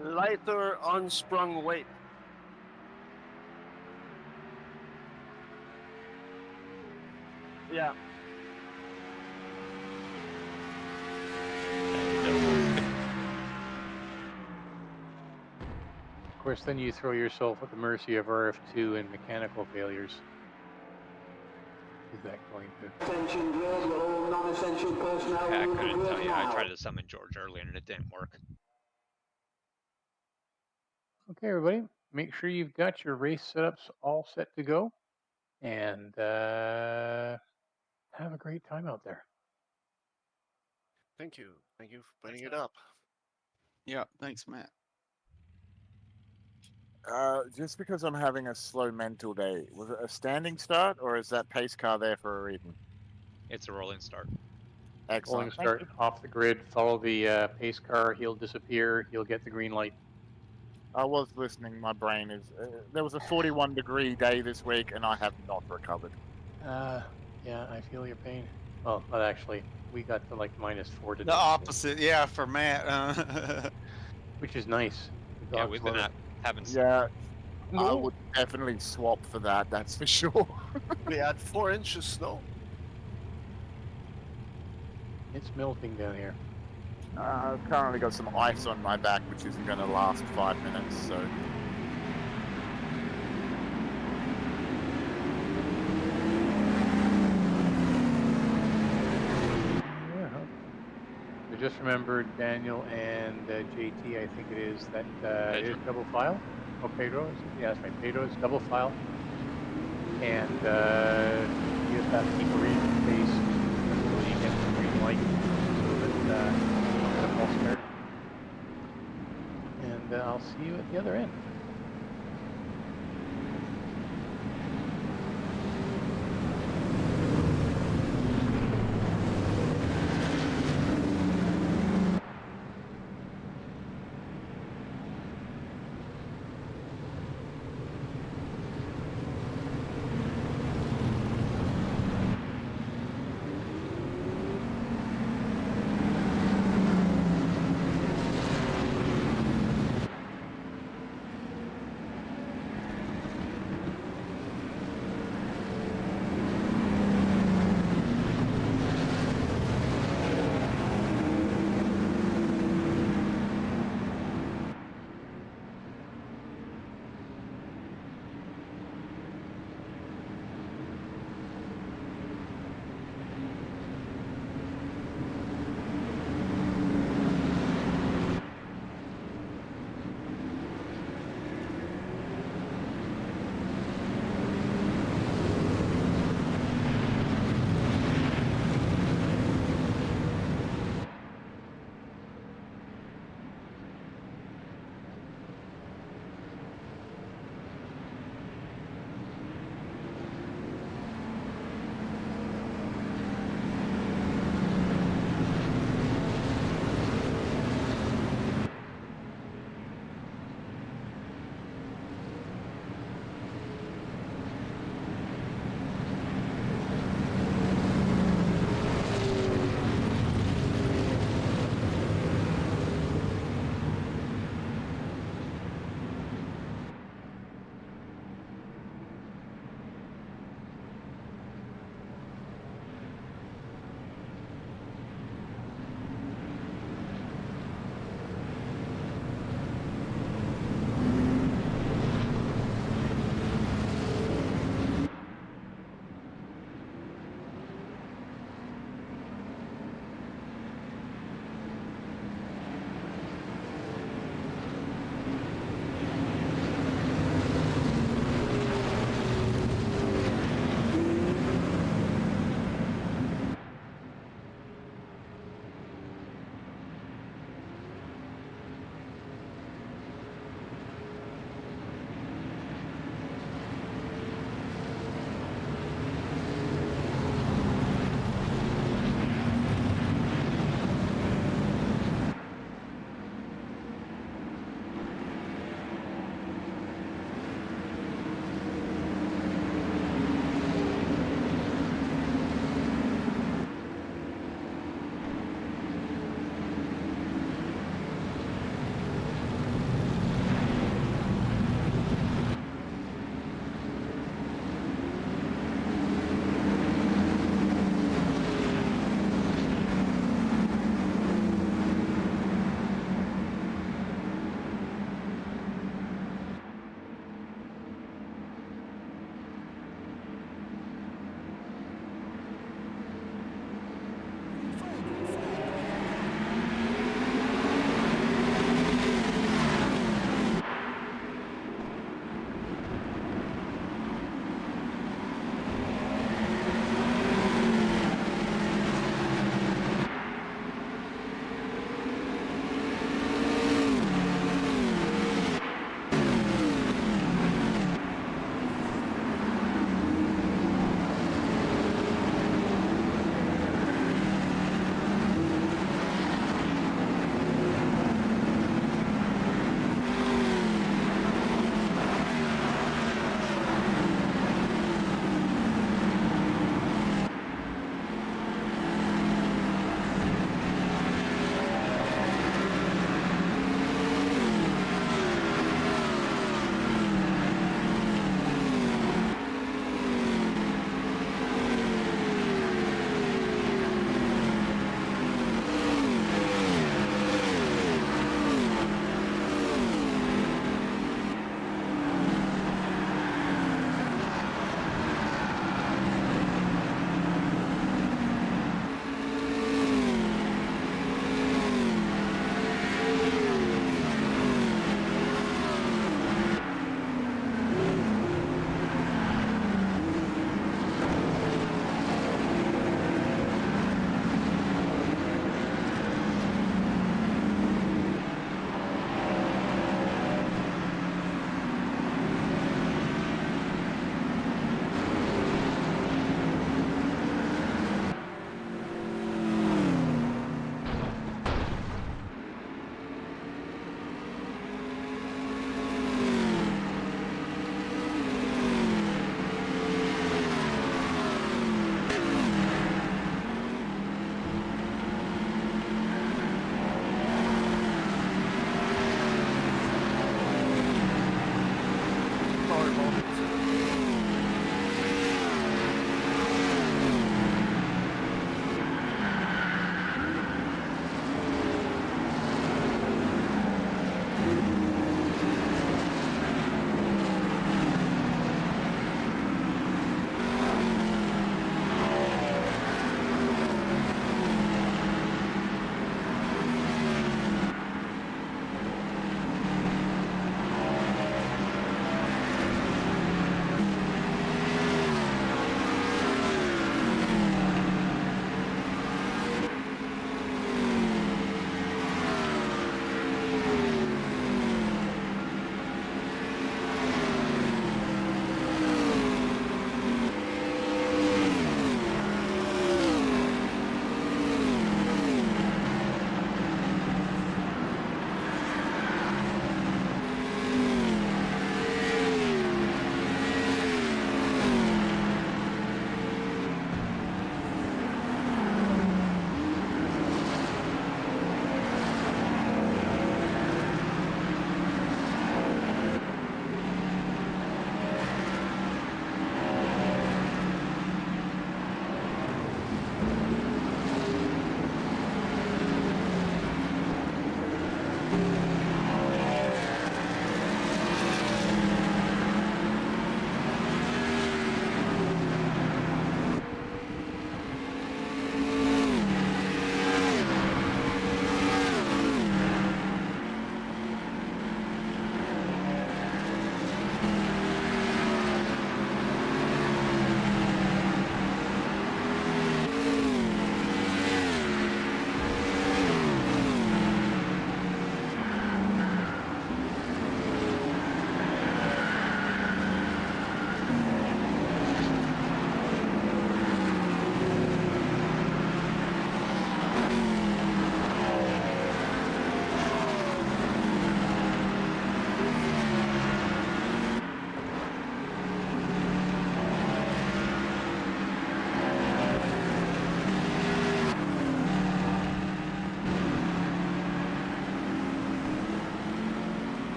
Lighter unsprung weight. Yeah. Of course, then you throw yourself at the mercy of RF2 and mechanical failures. Is that going to? Yeah, I couldn't tell you. I tried to summon George earlier and it didn't work. Okay, everybody, make sure you've got your race setups all set to go, and have a great time out there. Thank you. Thank you for putting Thanks, it up. Yeah, thanks, Matt. Just because I'm having a slow mental day, was it a standing start or is that pace car there for a reason? It's a rolling start. Rolling Excellent. start off the grid, follow the pace car, he'll disappear, he'll get the green light. I was listening. My brain is. There was a 41-degree day this week, and I have not recovered. Yeah, I feel your pain. Well, not actually. We got to like -4 today. The opposite, yeah, for Matt. Which is nice. The Yeah, dogs we've love been it. having some. Yeah, I would definitely swap for that. That's for sure. We had 4 inches snow. It's melting down here. I've currently got some ice on my back, which isn't going to last 5 minutes. So. just remember Daniel and JT, I think it is, that it is double file. Oh, Pedro, yeah, that's right. Pedro is double file. And you just have to keep a reasonable pace until you get the green light so that you don't get a false start. And I'll see you at the other end.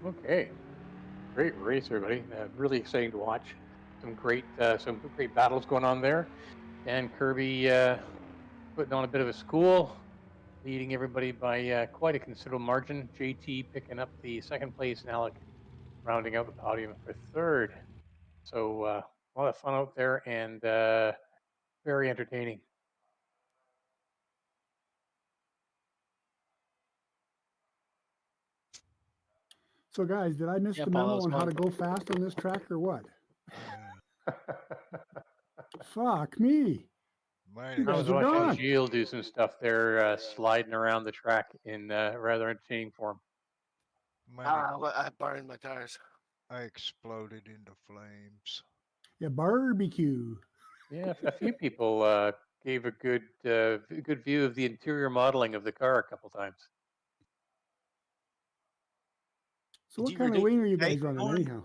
Okay, great race, everybody. Really exciting to watch. Some great battles going on there. And Kirby putting on a bit of a school, leading everybody by quite a considerable margin. JT picking up the second place, and Alec rounding out the podium for third. So a lot of fun out there, and very entertaining. So guys, did I miss Yeah, the Paul, that memo was on how fun. to go fast on this track or what? Yeah. Fuck me. Might You have I guys was are watching gone. Gilles do some stuff there, sliding around the track in rather entertaining form. Well, I burned my tires. I exploded into flames. Yeah, barbecue. Yeah, a few people gave a good view of the interior modeling of the car a couple times. So Did what you kind of reduce wing are you the guys tape running on? anyhow?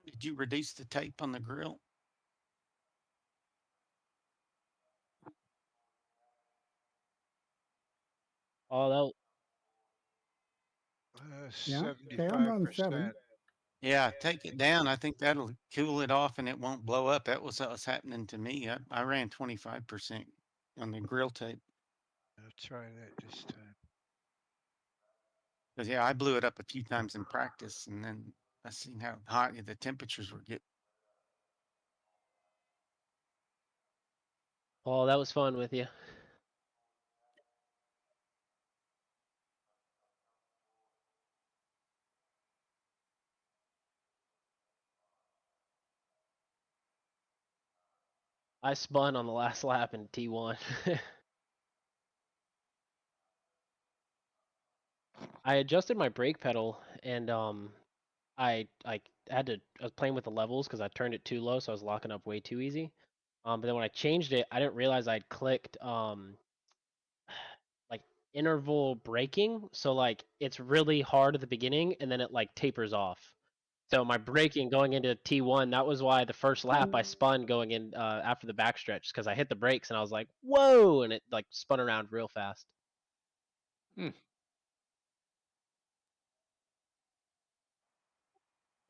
Did you reduce the tape on the grill? Oh, Yeah. Okay, I'm running 7. 75%. Yeah, take it down. I think that'll cool it off and it won't blow up. That was what was happening to me. I ran 25% on the grill tape. I'll try that this time. Because yeah, I blew it up a few times in practice, and then I seen how hot the temperatures were getting. Paul, that was fun with you. I spun on the last lap in T1. I adjusted my brake pedal and I was playing with the levels because I turned it too low, so I was locking up way too easy. But then when I changed it, I didn't realize I'd clicked like interval braking. So like it's really hard at the beginning and then it like tapers off. So my braking going into T1, that was why the first lap I spun going in after the backstretch because I hit the brakes and I was like, whoa, and it like spun around real fast.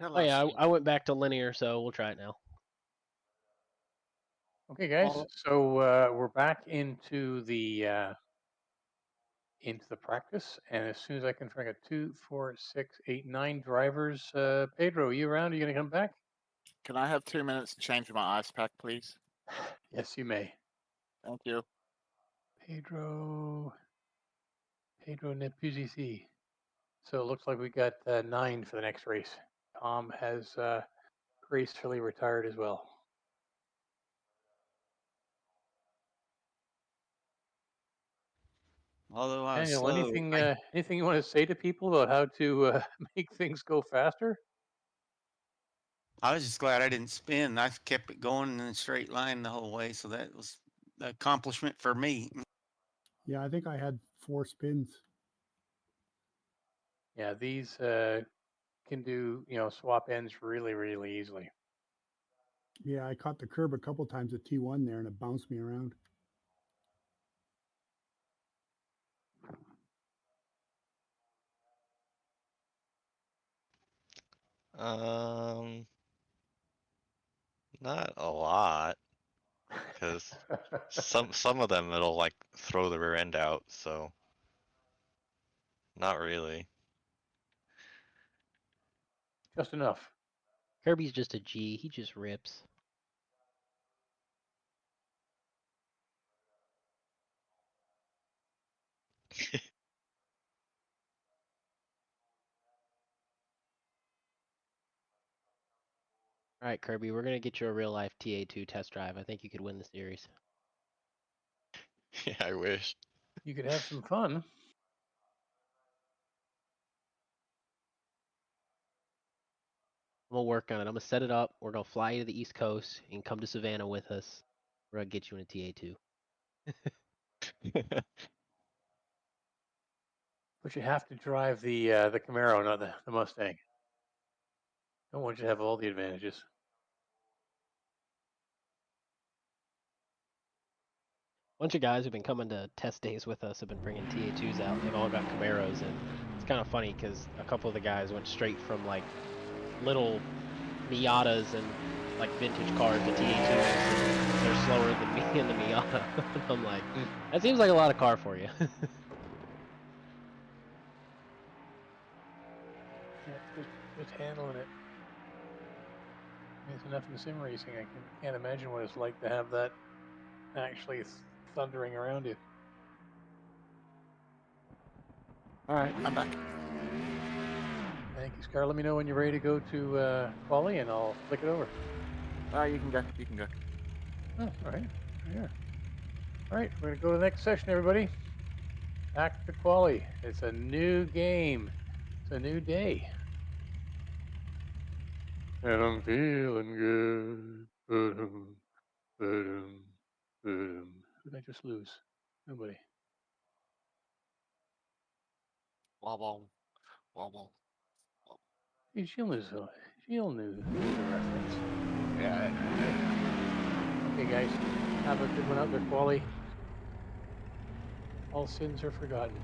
Oh yeah, I went back to linear, so we'll try it now. Okay, guys. Well- So we're back into the practice, and as soon as I can figure out 2, 4, 6, 8, 9 drivers. Pedro, you around? Are you gonna come back? Can I have 2 minutes to change my ice pack, please? Yes, you may. Thank you. Pedro Nepuzisi. So it looks like we got 9 for the next race. Tom has gracefully retired as well. Although I was Daniel, slow, anything you want to say to people about how to make things go faster? I was just glad I didn't spin. I kept it going in a straight line the whole way, so that was an accomplishment for me. Yeah, I think I had 4 spins. Yeah, these can do swap ends really, really easily. Yeah, I caught the curb a couple times at T1 there and it bounced me around. Not a lot, because some of them it'll like throw the rear end out, so not really. Just enough. Kirby's just a G. He just rips. All right, Kirby, we're gonna get you a real life TA2 test drive. I think you could win the series. Yeah, I wish. You could have some fun. We'll work on it. I'm gonna set it up. We're gonna fly you to the East Coast and come to Savannah with us. We're gonna get you in a TA2. But you have to drive the Camaro, not the Mustang. Don't want you to have all the advantages. bunch of guys who've been coming to test days with us have been bringing TA2s out. They've all got Camaros, and it's kind of funny because a couple of the guys went straight from like little Miatas and like vintage cars to TA2s. And they're slower than me in the Miata. And I'm like, that seems like a lot of car for you. Yeah, just handling it. It's enough in the sim racing. I can't imagine what it's like to have that actually thundering around you. All right, I'm back. Thank you, Scar. Let me know when you're ready to go to quali, and I'll flick it over. You can go. You can go. Oh, all right. Yeah. All right, we're gonna go to the next session, everybody. Back to quali. It's a new game. It's a new day. And I'm feeling good. Ba-dum, ba-dum, ba-dum. Who did I just lose? Nobody. Wobble, wobble. Hey, Jill knew the reference. Yeah. Okay, guys, have a good one out there, quali. All sins are forgotten.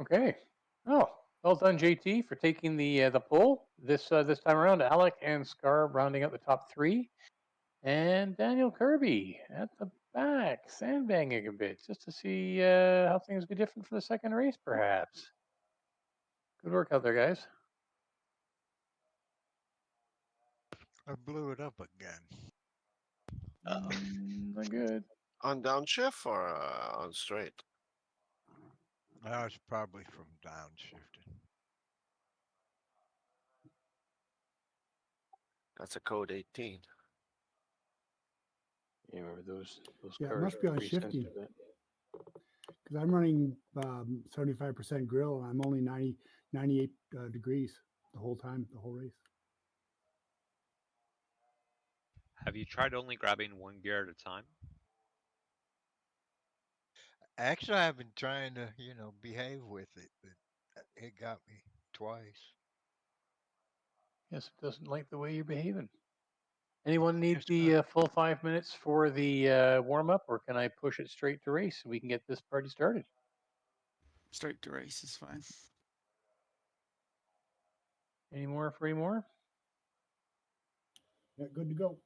Okay. Oh, well done, JT, for taking the poll this this time around. Alec and Scar rounding out the top 3, and Daniel Kirby at the back, sandbagging a bit just to see how things be different for the second race, perhaps. Good work out there, guys. I blew it up again. Not good. On downshift or on straight? That was probably from downshifting. That's a code 18. Yeah, remember those Yeah, it cars must are be on pretty shifting. sensitive. Because I'm running 75% grill and I'm only 98 degrees the whole time, the whole race. Have you tried only grabbing one gear at a time? Actually, I've been trying to, behave with it, but it got me twice. Yes, it doesn't like the way you're behaving. Anyone need Yes, the full 5 minutes for the warm up, or can I push it straight to race so we can get this party started? Straight to race is fine. Any more for any more? Yeah, good to go.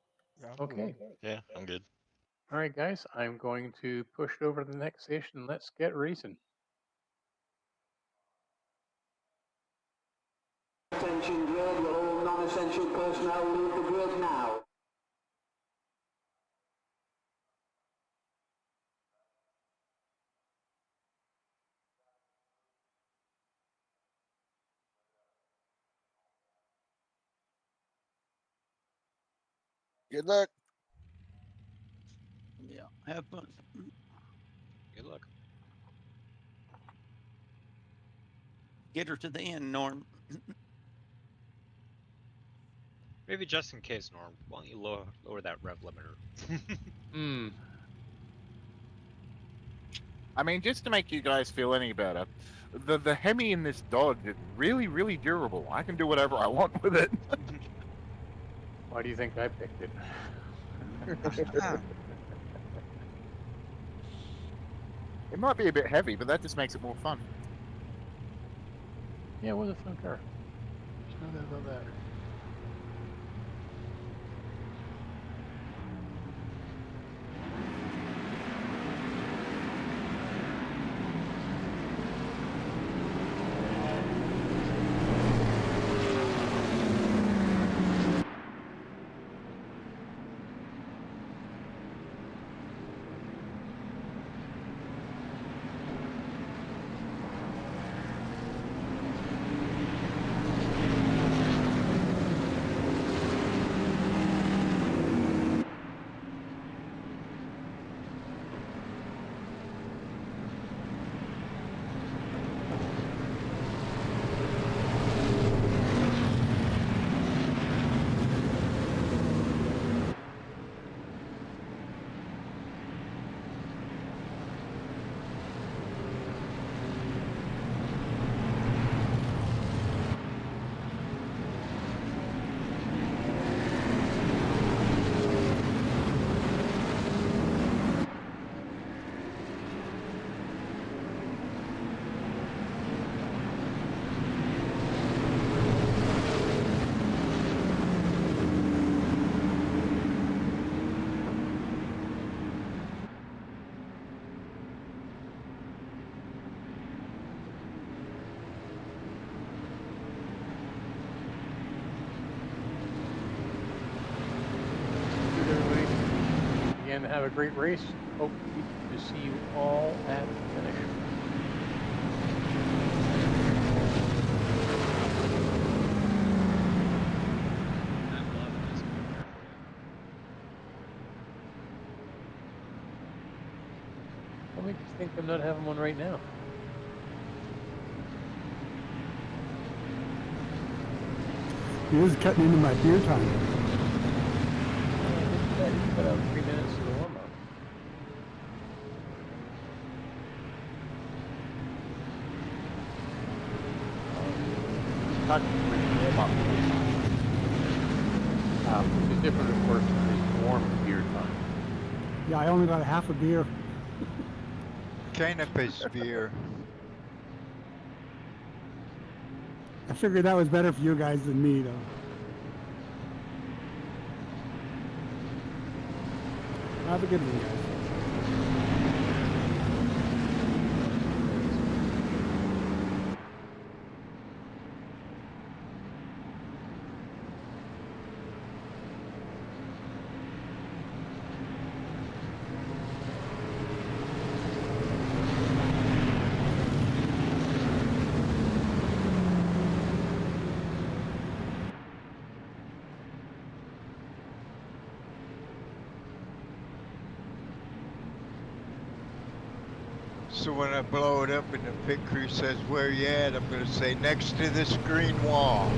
I'm Okay. good. Yeah, I'm good. All right, guys, I'm going to push it over to the next station. Let's get racing. Attention grid, will all non-essential personnel leave the grid now? Good luck. Yeah, have fun. Good luck. Get her to the end, Norm. Maybe just in case, Norm, why don't you lower that rev limiter? I mean, just to make you guys feel any better, the Hemi in this Dodge is really, really durable. I can do whatever I want with it. Why do you think I picked it? It might be a bit heavy, but that just makes it more fun. Yeah, it was a fun car. There's no doubt about that. Again, have a great race. Hope to see you all at the finish. What makes you think I'm not having one right now? It is cutting into my beer time. You cut out 3 minutes to the warm up. Which is different, of course, from warm beer time. Yeah, I only got a half a beer. Cannabis beer. I figured that was better for you guys than me, though. Have a good one, guys. So when I blow it up and the pit crew says, where you at? I'm gonna say, next to this green wall.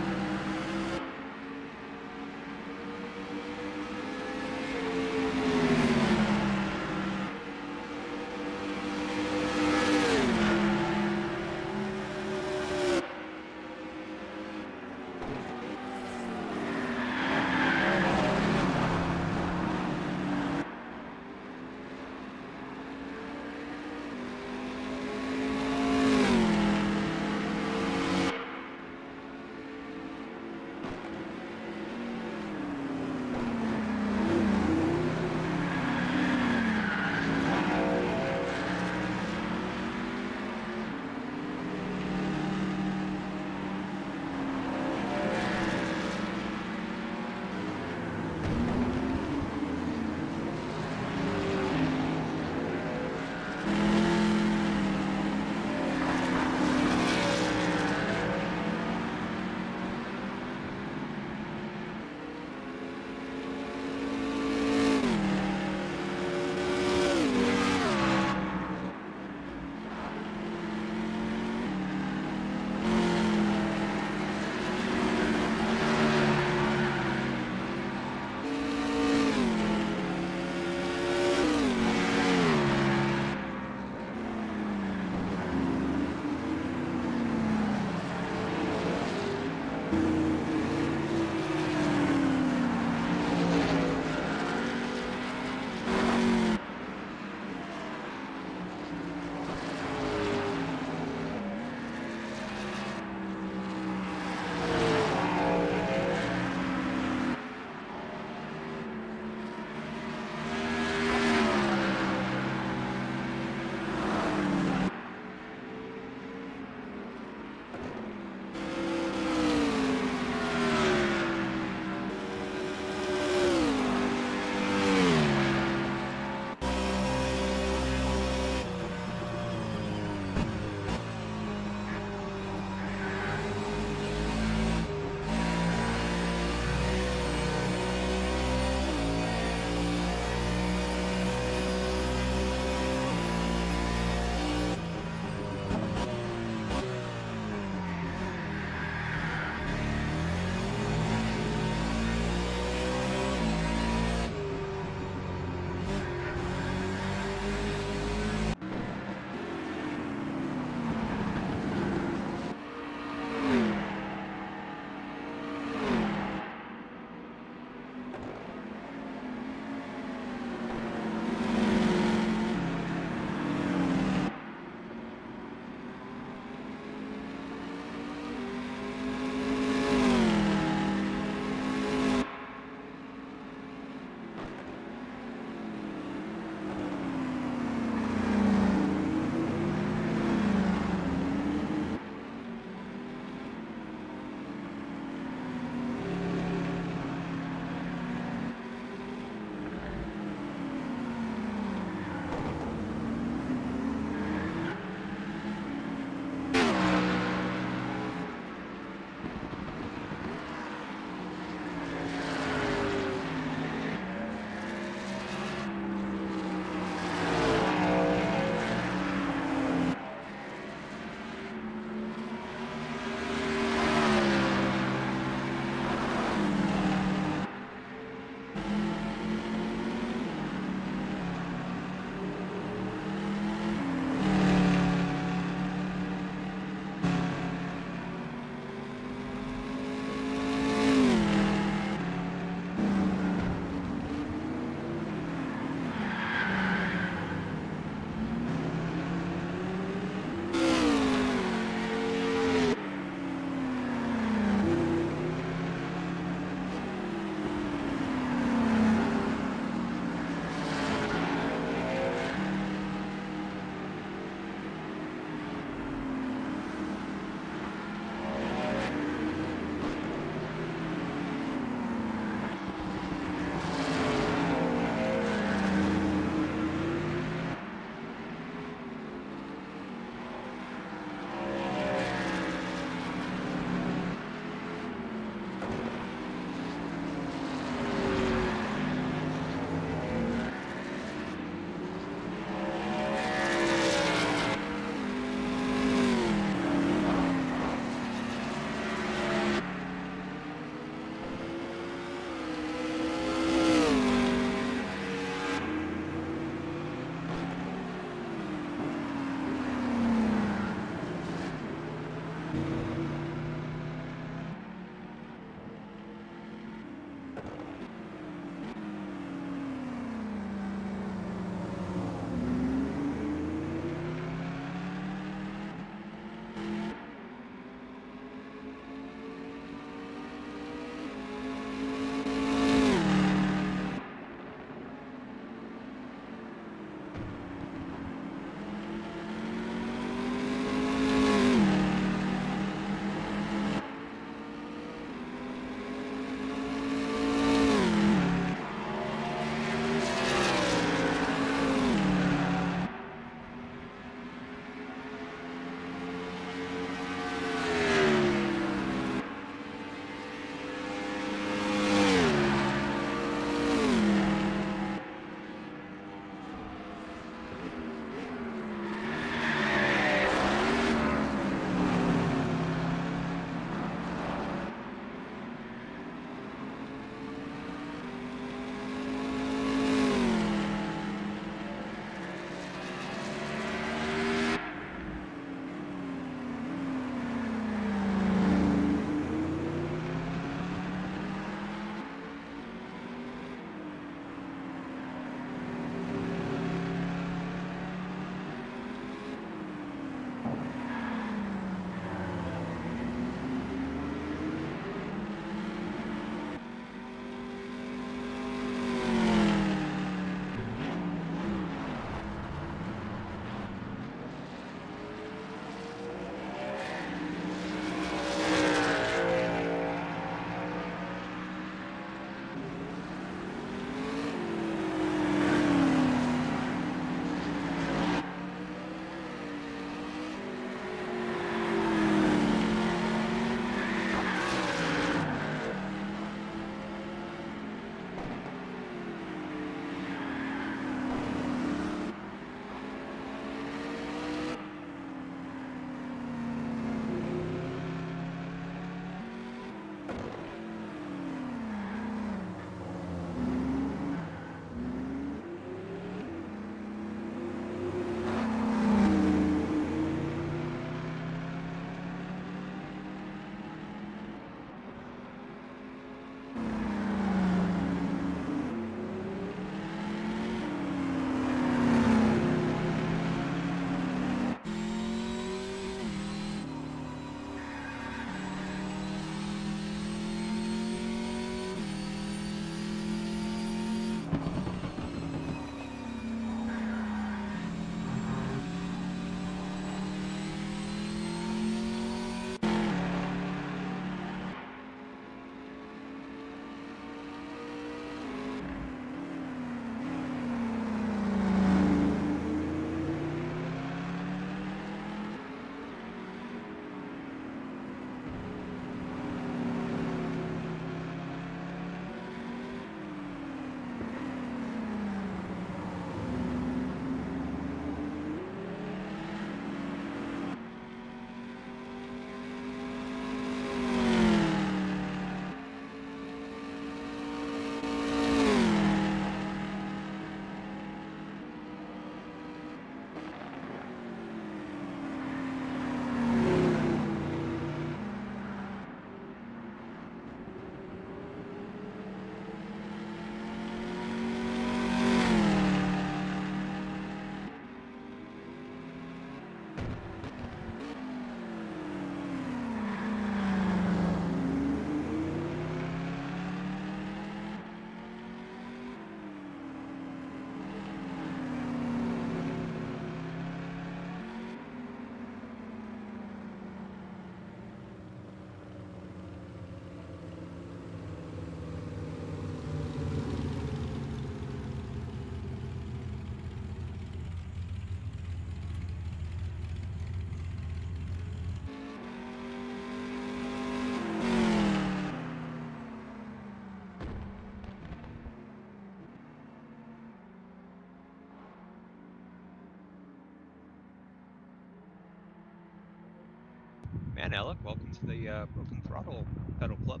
Man, Alec, welcome to the Broken Throttle Pedal Club.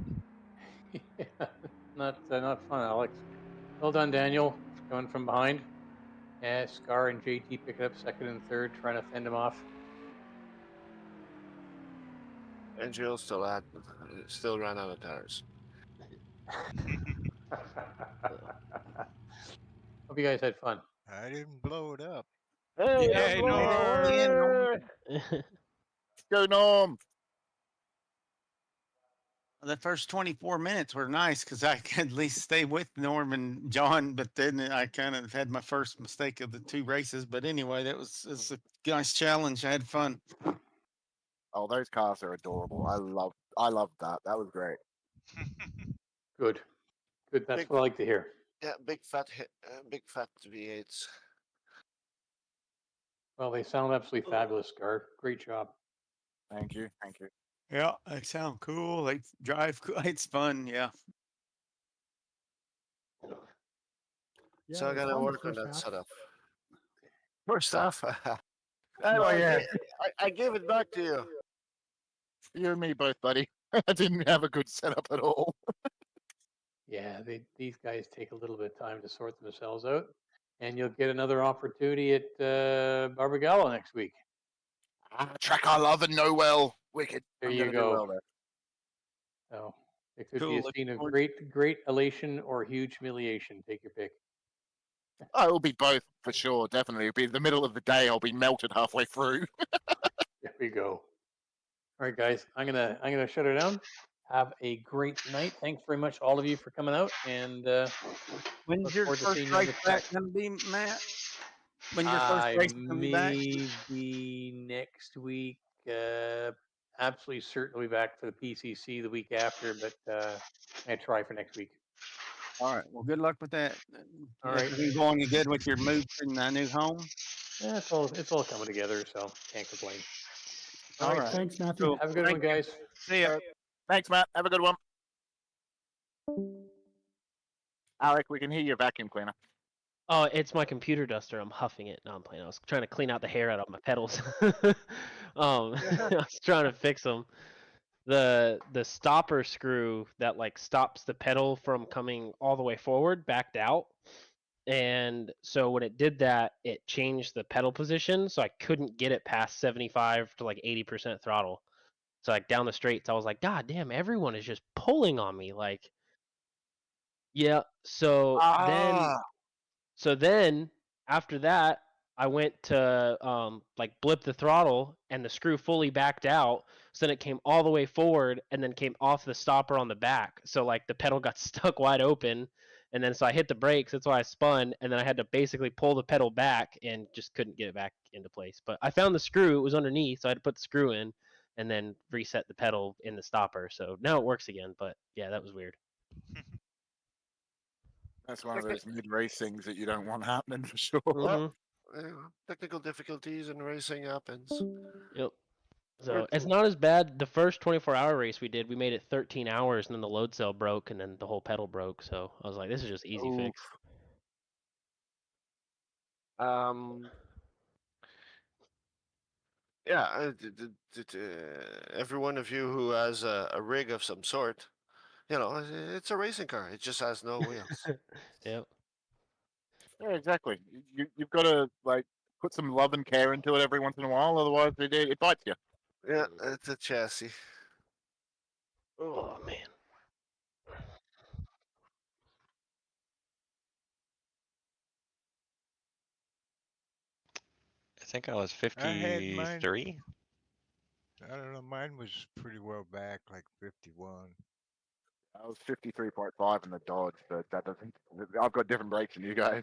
Yeah, not fun, Alex. Well done, Daniel. Coming from behind. Yeah, Scar and JT picking up second and third, trying to fend him off. And Jill still ran out of tires. Hope you guys had fun. I didn't blow it up. Hey, Yeah, Norm. Yeah, Norm. Go Norm. The first 24 minutes were nice because I could at least stay with Norm and John, but then I kind of had my first mistake of the 2 races. But anyway, it was a nice challenge. I had fun. Oh, those cars are adorable. I love that. That was great. Good. Good. That's Big- what I like to hear. Yeah, big fat V8s. Well, they sound absolutely fabulous, Gar. Great job. Thank you. Thank you. Yeah, they sound cool. They drive cool. It's fun. Yeah. Yeah, So I it was gotta fun the work on first that half. setup. First off, Oh yeah. I gave it back to you. You and me both, buddy. I didn't have a good setup at all. Yeah, these guys take a little bit of time to sort themselves out, and you'll get another opportunity at Barbagallo next week. Track I love and know well. Wicked. There I'm you gonna go. do well there. So it could be Cool, a looking scene of forward great elation or huge humiliation. Take your pick. Oh, it'll be both for sure. Definitely. It'll be in the middle of the day. I'll be melted halfway through. There we go. All right, guys, I'm gonna shut her down. Have a great night. Thanks very much, all of you, for coming out, and When's look your forward to first seeing you on race the back track. gonna be, Matt? When your first I race coming back? maybe next week. Absolutely certain we'll be back for the PCC the week after, but I try for next week. All right. Well, good luck with that. All right. Everything going good with your move in the new home? Yeah, it's all coming together, so can't complain. All right, right. thanks, Matthew. Cool. Have a good Thank one, you. guys. See ya. Thanks, Matt. Have a good one. Alec, we can hear your vacuum cleaner. Oh, it's my computer duster. I'm huffing it. No, I'm playing. I was trying to clean out the hair out of my pedals. I was trying to fix them. The stopper screw that like stops the pedal from coming all the way forward backed out. And so when it did that, it changed the pedal position, so I couldn't get it past 75 to like 80% throttle. So like down the straights, I was like, God damn, everyone is just pulling on me. Like, yeah. So then after that, I went to like blip the throttle, and the screw fully backed out. So then it came all the way forward, and then came off the stopper on the back. So like the pedal got stuck wide open, and then so I hit the brakes. That's why I spun, and then I had to basically pull the pedal back, and just couldn't get it back into place. But I found the screw; it was underneath, so I had to put the screw in, and then reset the pedal in the stopper. So now it works again. But yeah, that was weird. That's one of those mid-race things that you don't want happening for sure. Mhm. Technical difficulties in racing happens. Yep. So it's not as bad. The first 24-hour race we did, we made it 13 hours, and then the load cell broke, and then the whole pedal broke. So I was like, this is just easy fix. Yeah, every one of you who has a rig of some sort, it's a racing car. It just has no wheels. Yep. Yeah, exactly. You've got to like put some love and care into it every once in a while, otherwise it bites you. Yeah, it's a chassis. Oh man. I think I was I had mine. 53. I don't know. Mine was pretty well back, like 51. I was 53.5 in the Dodge, but that doesn't. I've got different brakes than you guys.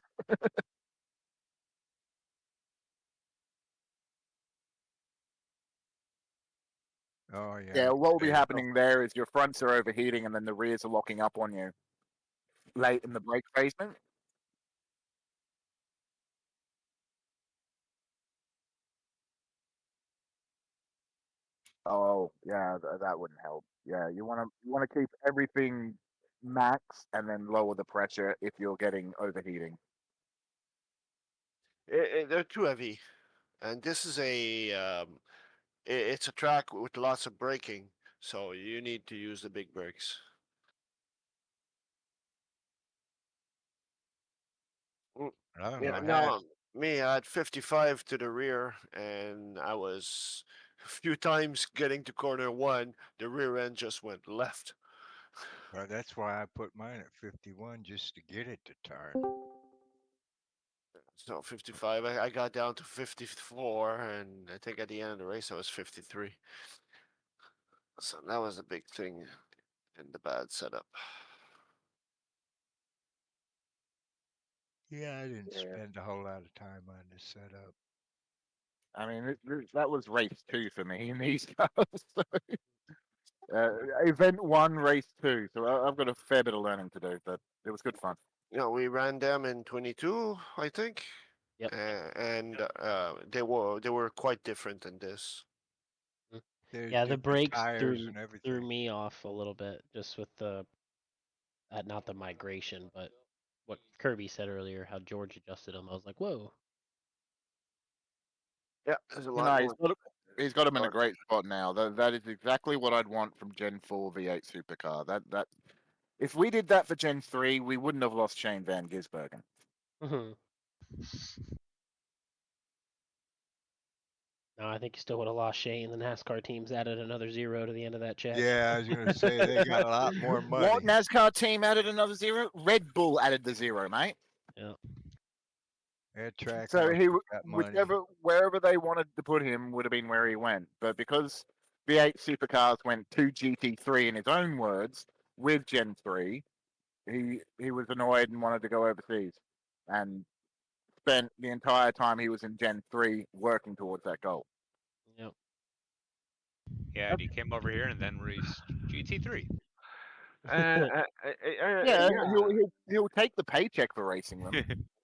Oh yeah. Yeah, what will be There you happening there is your fronts are overheating and then the rears are locking up on you late in the brake phasement. Oh, yeah, that wouldn't help. Yeah, you want to keep everything max and then lower the pressure if you're getting overheating. They're too heavy, and this is it's a track with lots of braking, so you need to use the big brakes. I don't Yeah, know. no, me, I had 55 to the rear, and I was a few times getting to corner one, the rear end just went left. Well, that's why I put mine at 51 just to get it to turn. So 55, I got down to 54, and I think at the end of the race I was 53. So that was a big thing in the bad setup. Yeah, I didn't Yeah. spend a whole lot of time on this setup. I mean, that was race 2 for me in these cars. So, event 1, race 2. So I've got a fair bit of learning to do, but it was good fun. We ran them in 22, I think. Yep. And they were quite different than this. There's Yeah, the different brakes tires threw and threw everything. me off a little bit just with the not the migration, but what Kirby said earlier, how George adjusted them. I was like, whoa. Yeah, there's a You lot know, more. he's got him in a Dark. great spot now. That is exactly what I'd want from Gen 4 V8 supercar. That if we did that for Gen 3, we wouldn't have lost Shane Van Gisbergen. No, I think you still would have lost Shane. The NASCAR teams added another 0 to the end of that check. Yeah, I was gonna say they got a lot more money. What NASCAR team added another 0? Red Bull added the 0, mate. Yeah. Their track So also he, got money. wherever they wanted to put him, would have been where he went. But because V8 supercars went to GT3 in his own words with Gen 3, he was annoyed and wanted to go overseas, and spent the entire time he was in Gen 3 working towards that goal. Yep. Yeah, and he came over here and then raced GT3. Yeah, he'll take the paycheck for racing them,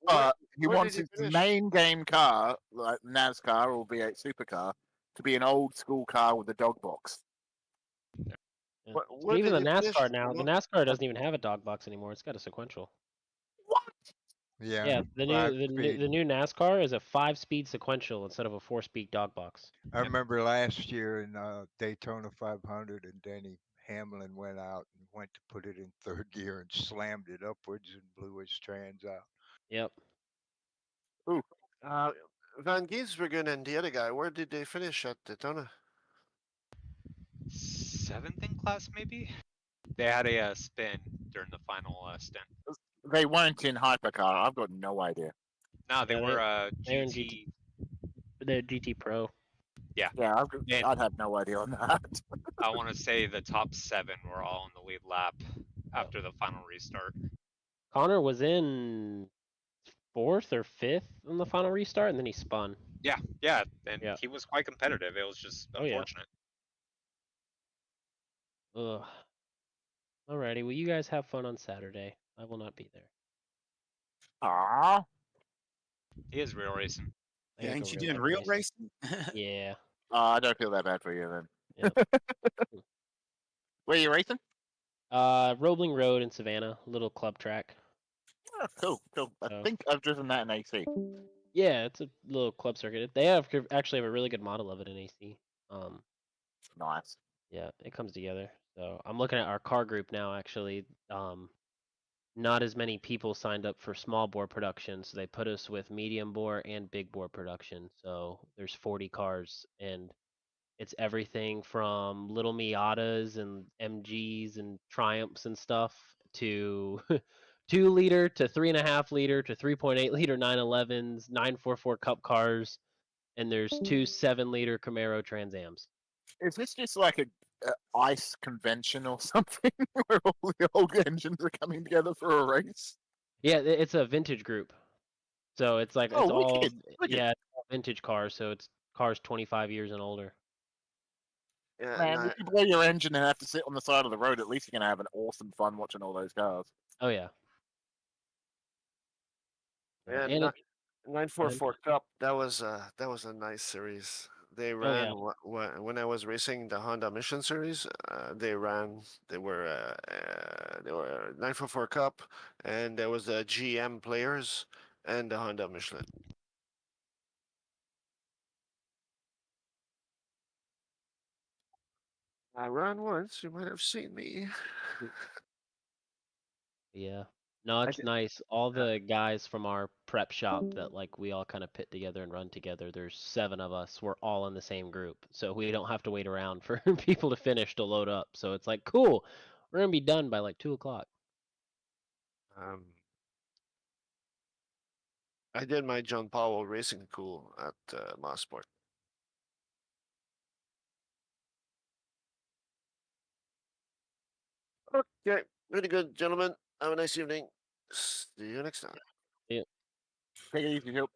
but he where wants did he his finish? main game car, like NASCAR or V8 supercar, to be an old school car with a dog box. Yeah. Where Even did the he finish? NASCAR now, the NASCAR doesn't even have a dog box anymore. It's got a sequential. Yeah, Yeah, the five new speed. the new NASCAR is a 5-speed sequential instead of a 4-speed dog box. I remember last year in Daytona 500, and Denny Hamlin went out and went to put it in third gear and slammed it upwards and blew his trans out. Yep. Van Gisbergen and the other guy, where did they finish at Daytona? 7th in class, maybe? They had a spin during the final stint. They weren't in hypercar. I've got no idea. No, they Yeah, were they're in GT. They're GT Pro. Yeah, Yeah, And- I'd have no idea on that. I want to say the top 7 were all in the lead lap after the final restart. Connor was in 4th or 5th in the final restart, and then he spun. Yeah, and Yeah. he was quite competitive. It was just Oh, yeah. unfortunate. Ugh. Alrighty, well, you guys have fun on Saturday. I will not be there. Ah, He is real racing. I Yeah, gotta ain't go you real doing life real racing. racing? Yeah. I don't feel that bad for you then. Yep. Where are you racing? Roebling Road in Savannah, little club track. Oh, cool. I So- think I've driven that in AC. Yeah, it's a little club circuit. They actually have a really good model of it in AC. Nice. Yeah, it comes together. So I'm looking at our car group now. Actually, not as many people signed up for small bore production, so they put us with medium bore and big bore production. So there's 40 cars, and it's everything from little Miatas and MGs and Triumphs and stuff to 2 liter to 3.5 liter to 3.8 liter 911s, 944 Cup cars, and there's 2 7-liter Camaro Trans Ams. Is this just like a ice convention or something where all the old engines are coming together for a race? Yeah, it's a vintage group. So it's like Oh, it's all wicked. yeah, it's all vintage cars. So it's cars 25 years and older. Yeah, Man, and if you blow your engine and have to sit on the side of the road, at least you're gonna have an awesome fun watching all those cars. Oh yeah. and And 944 Cup. That was a nice series. They ran Oh, when I was racing the Honda Mission Series. They were 944 Cup, and there was the GM players and the Honda Michelin. I ran once. You might have seen me. yeah. No, it's nice. All the guys from our prep shop that like we all kind of pit together and run together. There's 7 of us. We're all in the same group, so we don't have to wait around for people to finish to load up. So it's like cool. We're gonna be done by like 2 o'clock. I did my John Powell Racing School at Motorsport. Okay, really good, gentlemen. Have a nice evening. See you next time. Take it easy, Hope.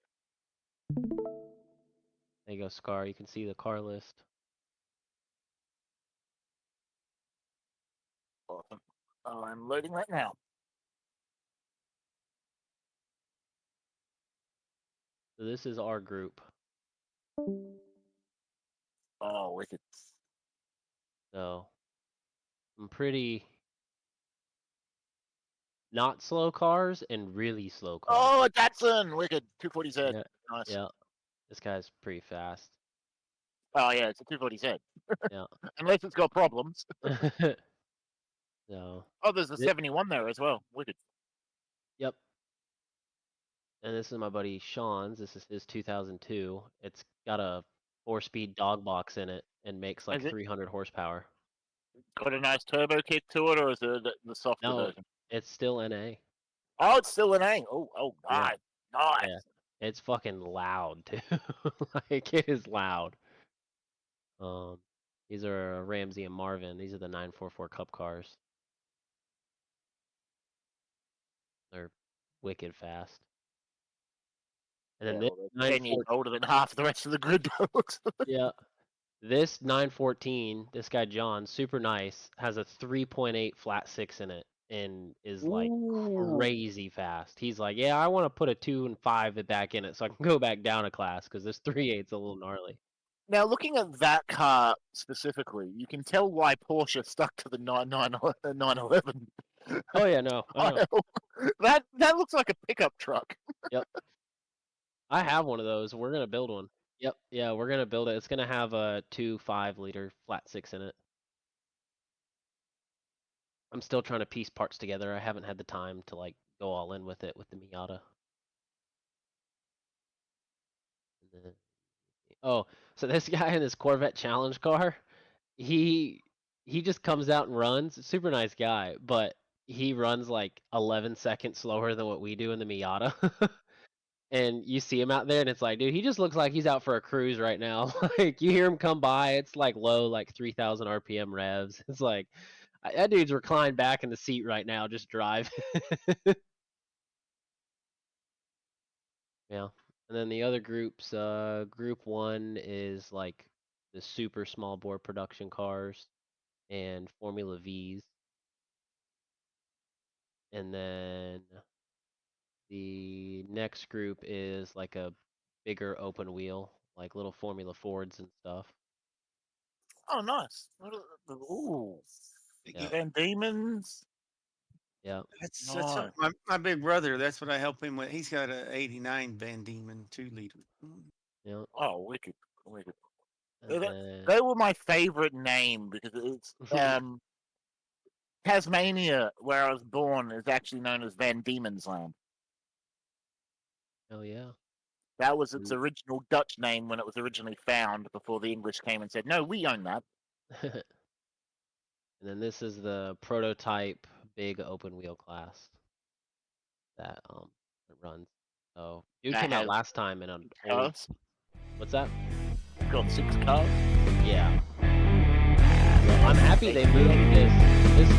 There you go, Scar. You can see the car list. Awesome. I'm loading right now. So this is our group. Oh, wicked. So I'm pretty not slow cars and really slow cars. Oh, Datsun! Wicked. 240Z. Yeah, Nice. yeah. This guy's pretty fast. Oh, yeah, it's a 240Z. Yeah. Unless it's got problems. So. Oh, there's a 71 there as well. Wicked. Yep. And this is my buddy Sean's. This is his 2002. It's got a 4-speed dog box in it and makes like Is it? 300 horsepower. Got a nice turbo kick to it, or is it the softer No, version? it's still NA. Oh, it's still an A. Oh, Yeah. nice. Nice. Yeah. It's fucking loud too. Like it is loud. These are Ramsey and Marvin. These are the 944 Cup cars. They're wicked fast. And then Yeah, this well, 10 years older than half of the rest of the grid looks. yeah. This 914, this guy John, super nice, has a 3.8 flat 6 in it and is like crazy fast. He's like, yeah, I want to put a 2 and 5 back in it so I can go back down a class because this 3.8's a little gnarly. Now, looking at that car specifically, you can tell why Porsche stuck to the 911. Oh yeah, no. I know. That looks like a pickup truck. Yep. I have one of those. We're gonna build one. Yep. Yeah, we're gonna build it. It's gonna have a 2 5-liter flat 6 in it. I'm still trying to piece parts together. I haven't had the time to like go all in with it with the Miata. And then, oh, so this guy in this Corvette Challenge car, he just comes out and runs. Super nice guy, but he runs like 11 seconds slower than what we do in the Miata. And you see him out there and it's like, dude, he just looks like he's out for a cruise right now. Like you hear him come by, it's like low, like 3,000 RPM revs. It's like, that dude's reclined back in the seat right now, just drive. Yeah. And then the other groups, group 1 is like the super small bore production cars and Formula Vs. And then the next group is like a bigger open wheel, like little Formula Fords and stuff. Oh, nice. Ooh. Yeah. Van Demons. Yeah. That's Nice. my big brother. That's what I help him with. He's got a '89 Van Diemen 2-liter. Yeah. Oh, wicked. Wicked. And then, They were my favorite name because it's Tasmania, where I was born, is actually known as Van Diemen's Land. oh yeah. That was its original Dutch name when it was originally found before the English came and said, no, we own that. And then this is the prototype big open wheel class that it runs. So dude That came out has last time in an old. Cars. What's that? Got 6 cars. Yeah. Well, I'm happy they moved this low